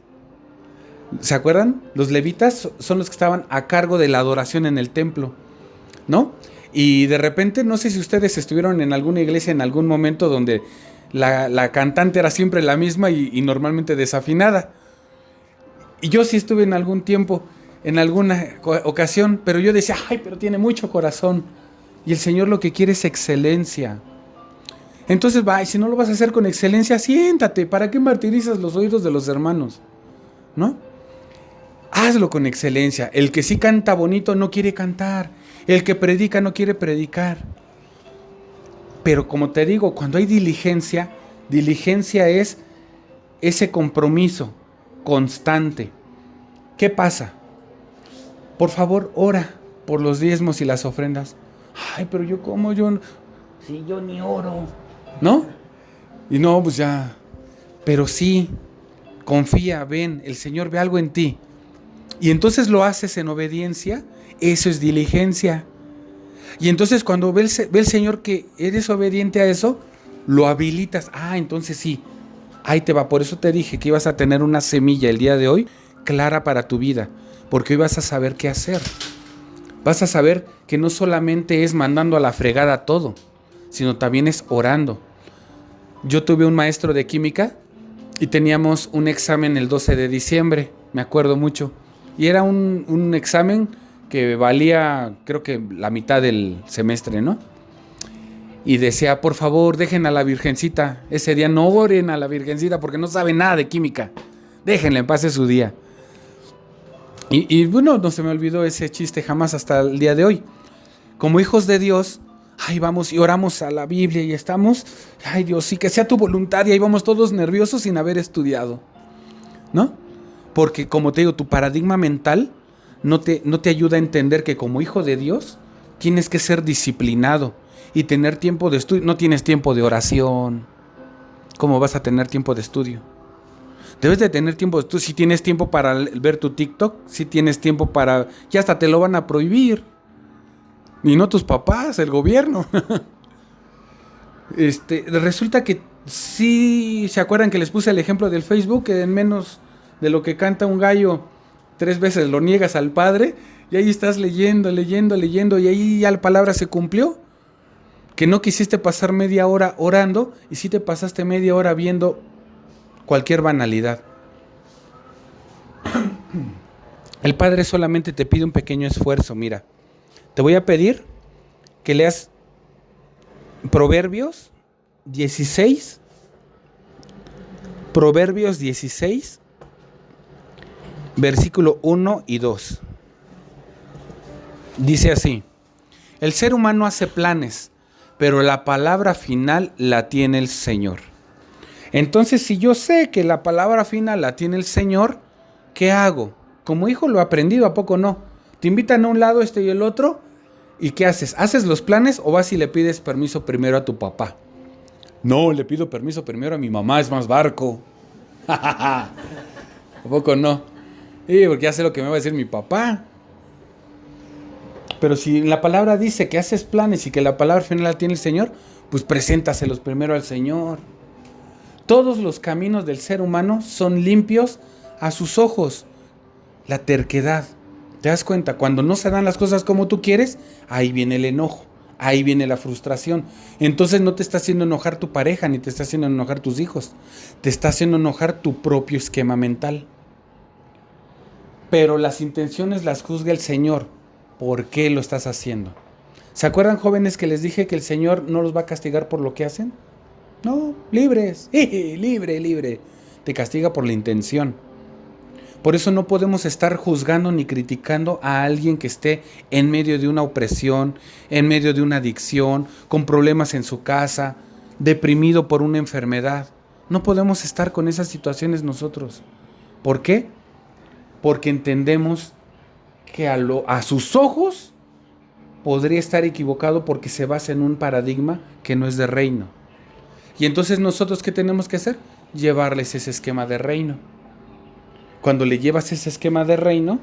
¿Se acuerdan? Los levitas son los que estaban a cargo de la adoración en el templo, ¿no? Y de repente, no sé si ustedes estuvieron en alguna iglesia en algún momento donde la cantante era siempre la misma y normalmente desafinada. Y yo sí estuve en algún tiempo, en alguna ocasión, pero yo decía, pero tiene mucho corazón. Y el Señor lo que quiere es excelencia. Entonces, va, y si no lo vas a hacer con excelencia, siéntate. ¿Para qué martirizas los oídos de los hermanos? ¿No? Hazlo con excelencia. El que sí canta bonito no quiere cantar. El que predica no quiere predicar. Pero como te digo, cuando hay diligencia es ese compromiso constante. ¿Qué pasa? Por favor, ora por los diezmos y las ofrendas. Ay, pero yo como yo... Sí, yo ni oro. ¿No? Y no, pues ya. Pero sí, confía, ven, el Señor ve algo en ti. Y entonces lo haces en obediencia, eso es diligencia. Y entonces cuando ve el Señor que eres obediente a eso, lo habilitas. Ah, entonces sí, ahí te va. Por eso te dije que ibas a tener una semilla el día de hoy clara para tu vida, porque hoy vas a saber qué hacer. Vas a saber que no solamente es mandando a la fregada todo, sino también es orando. Yo tuve un maestro de química y teníamos un examen el 12 de diciembre, me acuerdo mucho. Y era un examen que valía, creo que la mitad del semestre, ¿no? Y decía, por favor, dejen a la Virgencita. Ese día no oren a la Virgencita porque no sabe nada de química. Déjenla en paz su día. Y bueno, no se me olvidó ese chiste jamás hasta el día de hoy. Como hijos de Dios, ay, vamos y oramos a la Biblia y estamos, ay Dios, sí, que sea tu voluntad, y ahí vamos todos nerviosos sin haber estudiado, ¿no? Porque como te digo, tu paradigma mental no te ayuda a entender que como hijo de Dios tienes que ser disciplinado y tener tiempo de estudio. No tienes tiempo de oración, ¿cómo vas a tener tiempo de estudio? Debes de tener tiempo. Tú si tienes tiempo para ver tu TikTok, si tienes tiempo para... Ya hasta te lo van a prohibir. Y no tus papás, el gobierno. Resulta que sí, ¿se acuerdan que les puse el ejemplo del Facebook? Que en menos de lo que canta un gallo 3 veces lo niegas al Padre. Y ahí estás leyendo, y ahí ya la palabra se cumplió. Que no quisiste pasar media hora orando y sí te pasaste media hora viendo cualquier banalidad. El Padre solamente te pide un pequeño esfuerzo. Mira, te voy a pedir que leas Proverbios 16, versículo 1 y 2. Dice así: el ser humano hace planes, pero la palabra final la tiene el Señor. Entonces, si yo sé que la palabra final la tiene el Señor, ¿qué hago? Como hijo lo he aprendido, ¿a poco no? Te invitan a un lado y el otro, ¿y qué haces? ¿Haces los planes o vas y le pides permiso primero a tu papá? No, le pido permiso primero a mi mamá, es más barco. ¿A poco no? Sí, porque ya sé lo que me va a decir mi papá. Pero si la palabra dice que haces planes y que la palabra final la tiene el Señor, pues preséntaselos primero al Señor. Todos los caminos del ser humano son limpios a sus ojos. La terquedad. ¿Te das cuenta? Cuando no se dan las cosas como tú quieres, ahí viene el enojo, ahí viene la frustración. Entonces no te está haciendo enojar tu pareja, ni te está haciendo enojar tus hijos. Te está haciendo enojar tu propio esquema mental. Pero las intenciones las juzga el Señor. ¿Por qué lo estás haciendo? ¿Se acuerdan, jóvenes, que les dije que el Señor no los va a castigar por lo que hacen? No, libres, libre. Te castiga por la intención. Por eso no podemos estar juzgando ni criticando a alguien que esté en medio de una opresión, en medio de una adicción, con problemas en su casa, deprimido por una enfermedad. No podemos estar con esas situaciones nosotros. ¿Por qué? Porque entendemos que a sus ojos podría estar equivocado porque se basa en un paradigma que no es de reino. Y entonces nosotros, ¿qué tenemos que hacer? Llevarles ese esquema de reino. Cuando le llevas ese esquema de reino,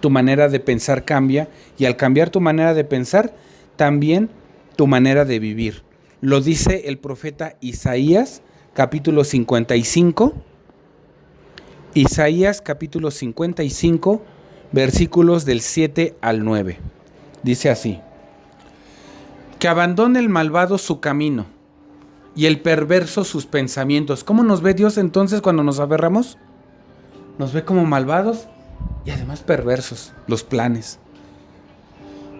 tu manera de pensar cambia, y al cambiar tu manera de pensar, también tu manera de vivir. Lo dice el profeta Isaías, capítulo 55. Isaías, capítulo 55, versículos del 7 al 9. Dice así: que abandone el malvado su camino y el perverso sus pensamientos. ¿Cómo nos ve Dios entonces cuando nos aferramos? Nos ve como malvados y además perversos los planes.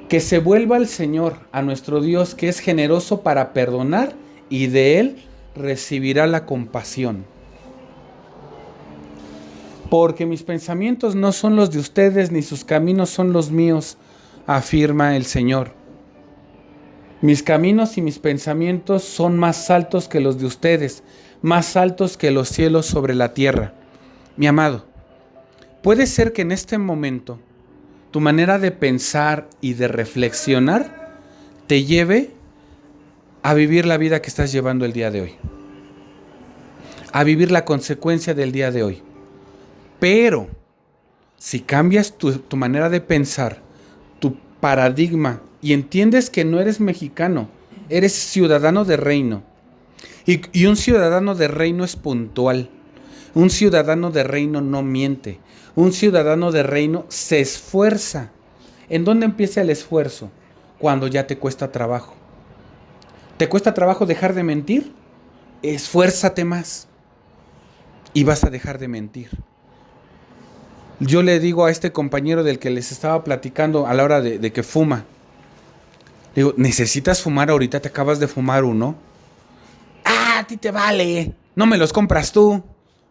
Que se vuelva al Señor, a nuestro Dios, que es generoso para perdonar, y de Él recibirá la compasión. Porque mis pensamientos no son los de ustedes, ni sus caminos son los míos, afirma el Señor. Mis caminos y mis pensamientos son más altos que los de ustedes, más altos que los cielos sobre la tierra. Mi amado, puede ser que en este momento tu manera de pensar y de reflexionar te lleve a vivir la vida que estás llevando el día de hoy, a vivir la consecuencia del día de hoy. Pero si cambias tu manera de pensar, tu paradigma, y entiendes que no eres mexicano, eres ciudadano de reino, y un ciudadano de reino es puntual, un ciudadano de reino no miente, un ciudadano de reino se esfuerza. ¿En dónde empieza el esfuerzo? Cuando ya te cuesta trabajo. ¿Te cuesta trabajo dejar de mentir? Esfuérzate más y vas a dejar de mentir. Yo le digo a este compañero del que les estaba platicando a la hora de que fuma, le digo, ¿necesitas fumar ahorita? Te acabas de fumar uno. ¡Ah, a ti te vale! No me los compras tú.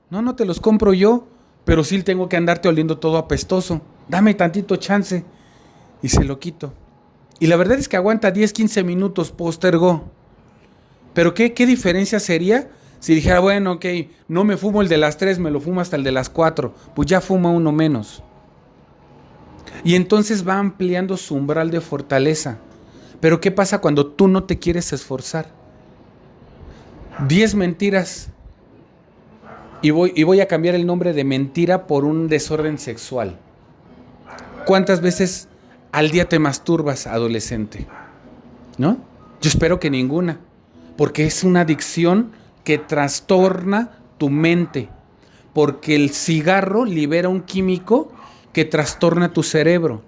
No, no te los compro yo, pero sí tengo que andarte oliendo todo apestoso. Dame tantito chance. Y se lo quito. Y la verdad es que aguanta 10, 15 minutos, postergó. Pero ¿qué diferencia sería si dijera, bueno, ok, no me fumo el de las 3, me lo fumo hasta el de las 4, pues ya fuma uno menos. Y entonces va ampliando su umbral de fortaleza. Pero ¿qué pasa cuando tú no te quieres esforzar? 10 mentiras. Y voy a cambiar el nombre de mentira por un desorden sexual. ¿Cuántas veces al día te masturbas, adolescente? ¿No? Yo espero que ninguna. Porque es una adicción que trastorna tu mente, porque el cigarro libera un químico que trastorna tu cerebro,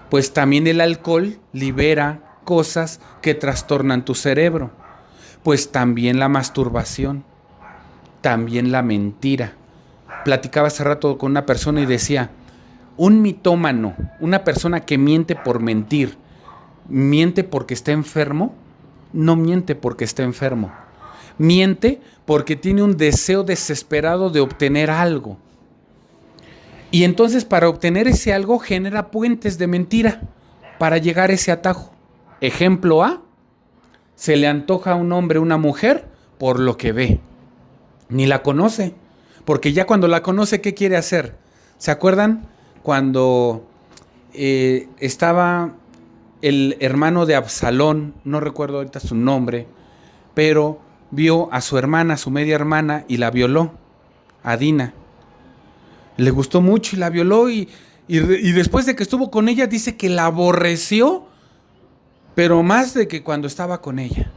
pues también el alcohol libera cosas que trastornan tu cerebro, pues también la masturbación, también la mentira. Platicaba hace rato con una persona y decía, un mitómano, una persona que miente por mentir, ¿miente porque está enfermo? No miente porque está enfermo. Miente porque tiene un deseo desesperado de obtener algo. Y entonces para obtener ese algo genera puentes de mentira para llegar a ese atajo. Ejemplo A, se le antoja a un hombre una mujer por lo que ve. Ni la conoce, porque ya cuando la conoce, ¿qué quiere hacer? ¿Se acuerdan cuando estaba el hermano de Absalón, no recuerdo ahorita su nombre, pero vio a su hermana, su media hermana, y la violó, a Dina. Le gustó mucho y la violó y después de que estuvo con ella dice que la aborreció, pero más de que cuando estaba con ella.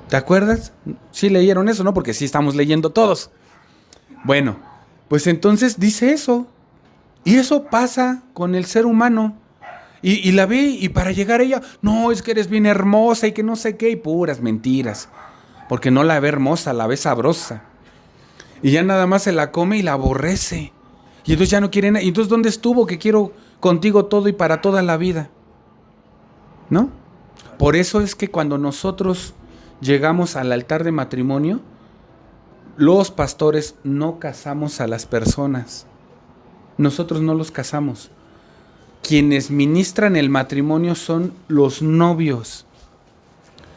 ¿Te acuerdas? Sí leyeron eso, ¿no? Porque sí estamos leyendo todos. Bueno, pues entonces dice eso. Y eso pasa con el ser humano. Y la ve y para llegar a ella, no, es que eres bien hermosa y que no sé qué, y puras mentiras. Porque no la ve hermosa, la ve sabrosa. Y ya nada más se la come y la aborrece. Y entonces ya no quiere nada. ¿Y entonces dónde estuvo que quiero contigo todo y para toda la vida? ¿No? Por eso es que cuando nosotros llegamos al altar de matrimonio, los pastores no casamos a las personas. Nosotros no los casamos. Quienes ministran el matrimonio son los novios,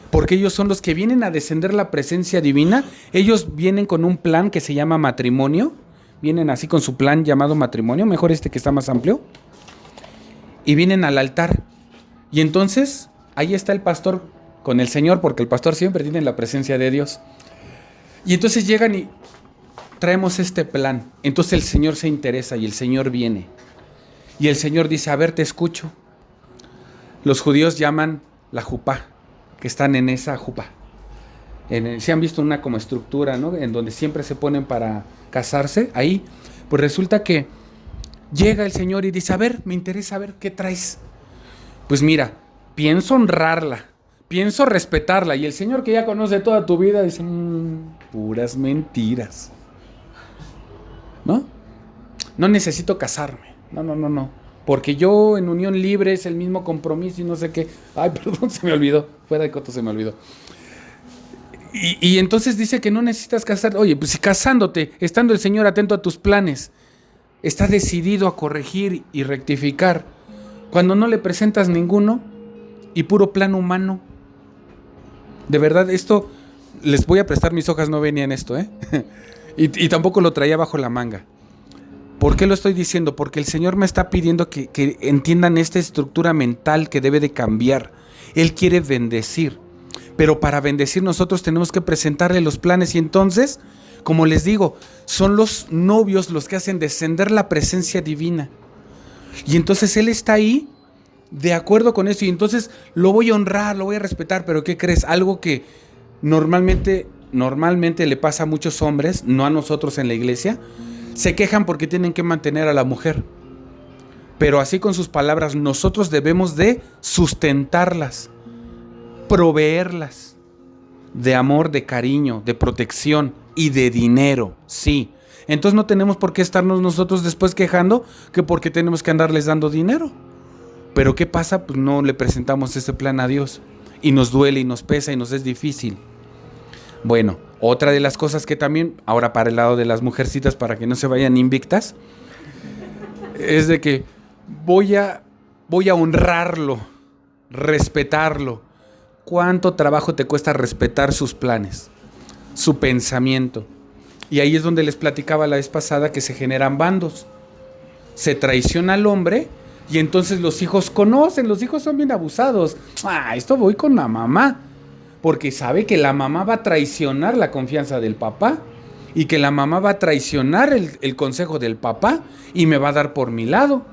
porque ellos son los que vienen a descender la presencia divina. Ellos vienen con un plan que se llama matrimonio, vienen así con su plan llamado matrimonio, mejor este que está más amplio, y vienen al altar. Y entonces ahí está el pastor con el Señor, porque el pastor siempre tiene la presencia de Dios. Y entonces llegan y traemos este plan. Entonces el Señor se interesa y el Señor viene. Y el Señor dice, a ver, te escucho. Los judíos llaman la jupá, que están en esa jupá. Si han visto una como estructura, ¿no? En donde siempre se ponen para casarse, ahí. Pues resulta que llega el Señor y dice, a ver, me interesa ver qué traes. Pues mira, pienso honrarla, pienso respetarla. Y el Señor que ya conoce toda tu vida dice, puras mentiras. ¿No? No necesito casarme. No. porque yo en unión libre es el mismo compromiso y no sé qué. Ay, perdón, se me olvidó, fuera de coto se me olvidó. Y entonces dice que no necesitas casarte. Oye, pues si casándote, estando el Señor atento a tus planes, está decidido a corregir y rectificar, cuando no le presentas ninguno y puro plan humano. De verdad, esto, les voy a prestar mis hojas, no venían esto, y tampoco lo traía bajo la manga. ¿Por qué lo estoy diciendo? Porque el Señor me está pidiendo que entiendan esta estructura mental que debe de cambiar. Él quiere bendecir, pero para bendecir nosotros tenemos que presentarle los planes y entonces, como les digo, son los novios los que hacen descender la presencia divina. Y entonces Él está ahí de acuerdo con eso y entonces lo voy a honrar, lo voy a respetar, pero ¿qué crees? Algo que normalmente le pasa a muchos hombres, no a nosotros en la iglesia, se quejan porque tienen que mantener a la mujer. Pero así con sus palabras, nosotros debemos de sustentarlas, proveerlas de amor, de cariño, de protección y de dinero, sí. Entonces no tenemos por qué estarnos nosotros después quejando que porque tenemos que andarles dando dinero. Pero ¿qué pasa? Pues no le presentamos ese plan a Dios y nos duele y nos pesa y nos es difícil. Bueno, otra de las cosas que también, ahora para el lado de las mujercitas, para que no se vayan invictas, es de que voy a honrarlo, respetarlo. ¿Cuánto trabajo te cuesta respetar sus planes, su pensamiento? Y ahí es donde les platicaba la vez pasada que se generan bandos. Se traiciona al hombre y entonces los hijos conocen, los hijos son bien abusados. Esto voy con la mamá, porque sabe que la mamá va a traicionar la confianza del papá y que la mamá va a traicionar el consejo del papá y me va a dar por mi lado.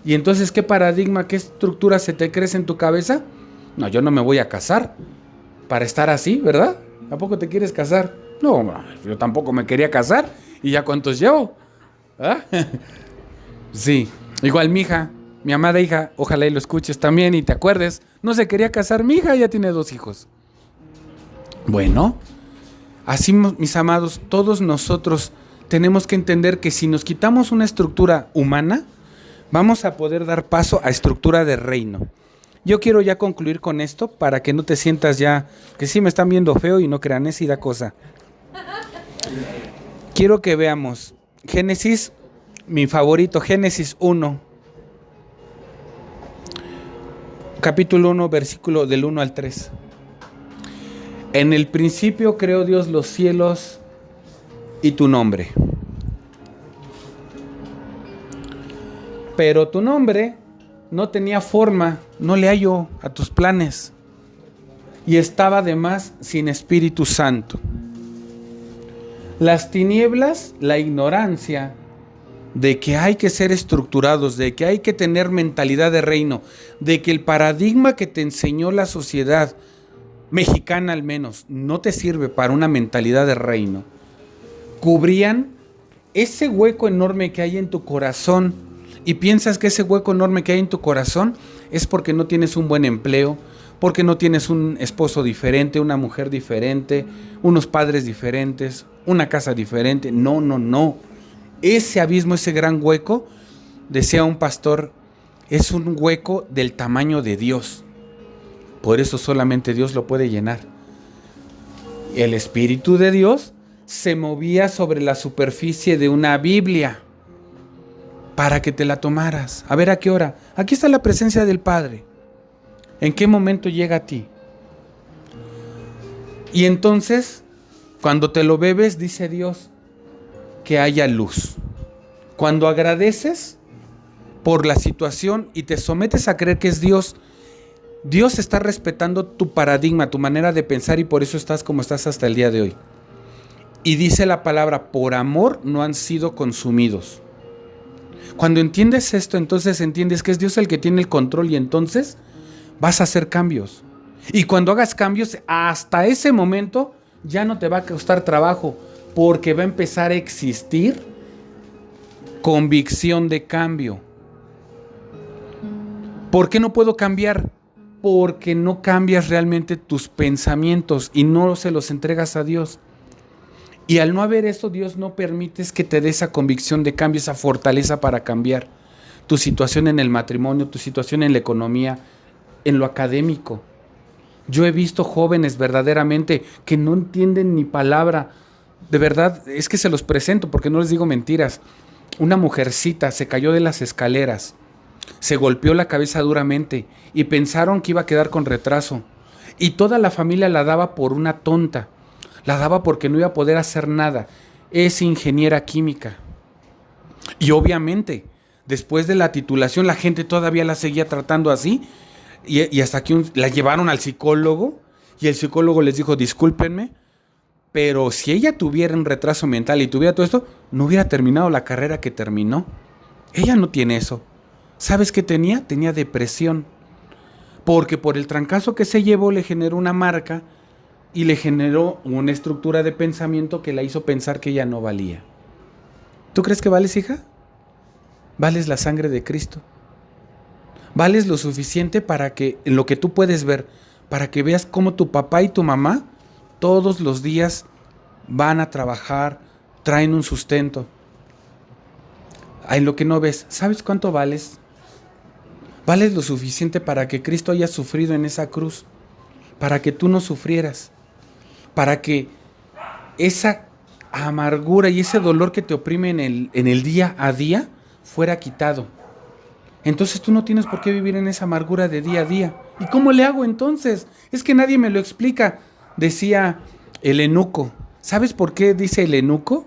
Y entonces, ¿qué paradigma, qué estructura se te crece en tu cabeza? No, yo no me voy a casar para estar así, ¿verdad? ¿A poco te quieres casar? No, yo tampoco me quería casar. ¿Y ya cuántos llevo? ¿Ah? Sí, igual mi hija, mi amada hija, ojalá y lo escuches también y te acuerdes, no se quería casar mi hija, ya tiene 2 hijos. Bueno, así mis amados, todos nosotros tenemos que entender que si nos quitamos una estructura humana, vamos a poder dar paso a estructura de reino. Yo quiero ya concluir con esto para que no te sientas ya que sí me están viendo feo y no crean, es y da cosa. Quiero que veamos Génesis, mi favorito, Génesis 1, capítulo 1, versículo del 1 al 3. En el principio creó Dios los cielos y tu nombre. Pero tu nombre no tenía forma, no le hallo a tus planes. Y estaba además sin Espíritu Santo. Las tinieblas, la ignorancia de que hay que ser estructurados, de que hay que tener mentalidad de reino, de que el paradigma que te enseñó la sociedad mexicana al menos no te sirve para una mentalidad de reino, cubrían ese hueco enorme que hay en tu corazón y piensas que ese hueco enorme que hay en tu corazón es porque no tienes un buen empleo, porque no tienes un esposo diferente, una mujer diferente, unos padres diferentes, una casa diferente. No. Ese abismo, ese gran hueco, decía un pastor, es un hueco del tamaño de Dios. Por eso solamente Dios lo puede llenar. El Espíritu de Dios se movía sobre la superficie de una Biblia para que te la tomaras. A ver a qué hora. Aquí está la presencia del Padre. ¿En qué momento llega a ti? Y entonces, cuando te lo bebes, dice Dios, que haya luz. Cuando agradeces por la situación y te sometes a creer que es Dios, Dios está respetando tu paradigma, tu manera de pensar y por eso estás como estás hasta el día de hoy. Y dice la palabra, por amor no han sido consumidos. Cuando entiendes esto, entonces entiendes que es Dios el que tiene el control y entonces vas a hacer cambios. Y cuando hagas cambios, hasta ese momento ya no te va a costar trabajo porque va a empezar a existir convicción de cambio. ¿Por qué no puedo cambiar? Porque no cambias realmente tus pensamientos y no se los entregas a Dios. Y al no haber eso, Dios no permite que te dé esa convicción de cambio, esa fortaleza para cambiar. tu situación en el matrimonio, tu situación en la economía, en lo académico. Yo he visto jóvenes verdaderamente que no entienden ni palabra. De verdad, es que se los presento porque no les digo mentiras. Una mujercita se cayó de las escaleras, se golpeó la cabeza duramente y pensaron que iba a quedar con retraso. Y toda la familia la daba por una tonta. La daba porque no iba a poder hacer nada. Es ingeniera química. Y obviamente, después de la titulación, la gente todavía la seguía tratando así. Y hasta que la llevaron al psicólogo. Y el psicólogo les dijo, discúlpenme, pero si ella tuviera un retraso mental y tuviera todo esto, no hubiera terminado la carrera que terminó. Ella no tiene eso. ¿Sabes qué tenía? Tenía depresión. Porque por el trancazo que se llevó le generó una marca y le generó una estructura de pensamiento que la hizo pensar que ella no valía. ¿Tú crees que vales, hija? Vales la sangre de Cristo. Vales lo suficiente para que, en lo que tú puedes ver, para que veas cómo tu papá y tu mamá todos los días van a trabajar, traen un sustento. En lo que no ves, ¿sabes cuánto vales? Vales lo suficiente para que Cristo haya sufrido en esa cruz, para que tú no sufrieras, para que esa amargura y ese dolor que te oprime en el día a día fuera quitado. Entonces tú no tienes por qué vivir en esa amargura de día a día. ¿Y cómo le hago entonces? Es que nadie me lo explica. Decía el eunuco. ¿Sabes por qué dice el eunuco?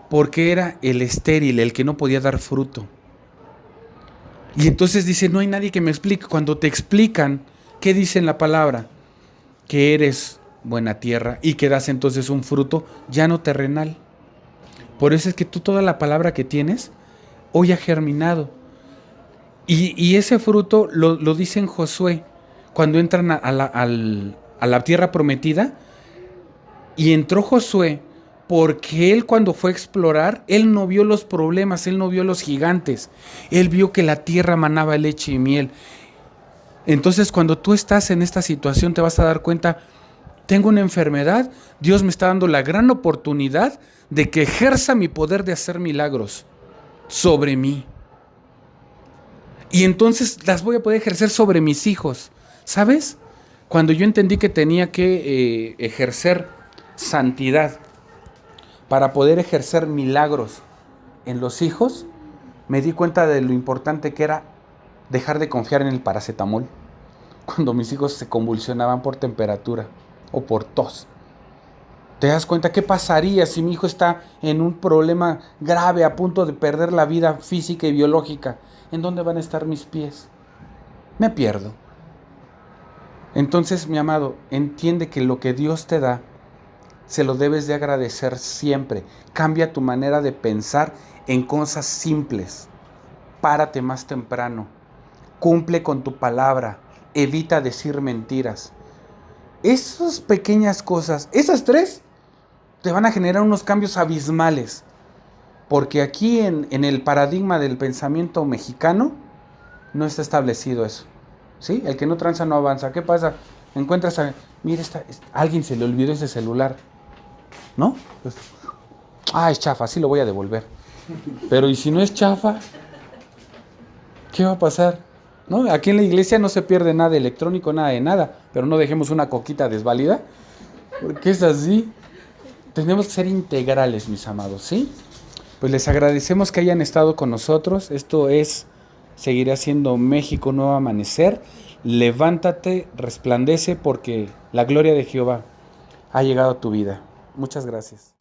Porque era el estéril, el que no podía dar fruto. Y entonces dice, no hay nadie que me explique. Cuando te explican, ¿qué dice en la palabra? Que eres buena tierra y que das entonces un fruto ya no terrenal. Por eso es que tú toda la palabra que tienes hoy ha germinado. Y ese fruto lo dice en Josué, cuando entran a la tierra prometida. Y entró Josué porque él, cuando fue a explorar, él no vio los problemas, él no vio los gigantes. Él vio que la tierra manaba leche y miel. Entonces, cuando tú estás en esta situación, te vas a dar cuenta, tengo una enfermedad, Dios me está dando la gran oportunidad de que ejerza mi poder de hacer milagros sobre mí. Y entonces las voy a poder ejercer sobre mis hijos. ¿Sabes? Cuando yo entendí que tenía que ejercer santidad para poder ejercer milagros en los hijos, me di cuenta de lo importante que era dejar de confiar en el paracetamol cuando mis hijos se convulsionaban por temperatura o por tos. ¿Te das cuenta qué pasaría si mi hijo está en un problema grave, a punto de perder la vida física y biológica? ¿En dónde van a estar mis pies? Me pierdo. Entonces, mi amado, entiende que lo que Dios te da se lo debes de agradecer siempre. Cambia tu manera de pensar en cosas simples. Párate más temprano. Cumple con tu palabra. Evita decir mentiras. Esas pequeñas cosas, esas tres, te van a generar unos cambios abismales. Porque aquí en el paradigma del pensamiento mexicano no está establecido eso. ¿Sí? El que no tranza no avanza. ¿Qué pasa? Encuentras a... Mira, alguien se le olvidó ese celular. ¿No? Pues, es chafa, sí lo voy a devolver. Pero ¿y si no es chafa? ¿Qué va a pasar? ¿No? Aquí en la iglesia no se pierde nada electrónico, nada de nada. Pero no dejemos una coquita desválida. Porque es así. Tenemos que ser integrales, mis amados, ¿sí? Pues les agradecemos que hayan estado con nosotros. Esto es... Seguirá siendo México Nuevo Amanecer. Levántate, resplandece, porque la gloria de Jehová ha llegado a tu vida. Muchas gracias.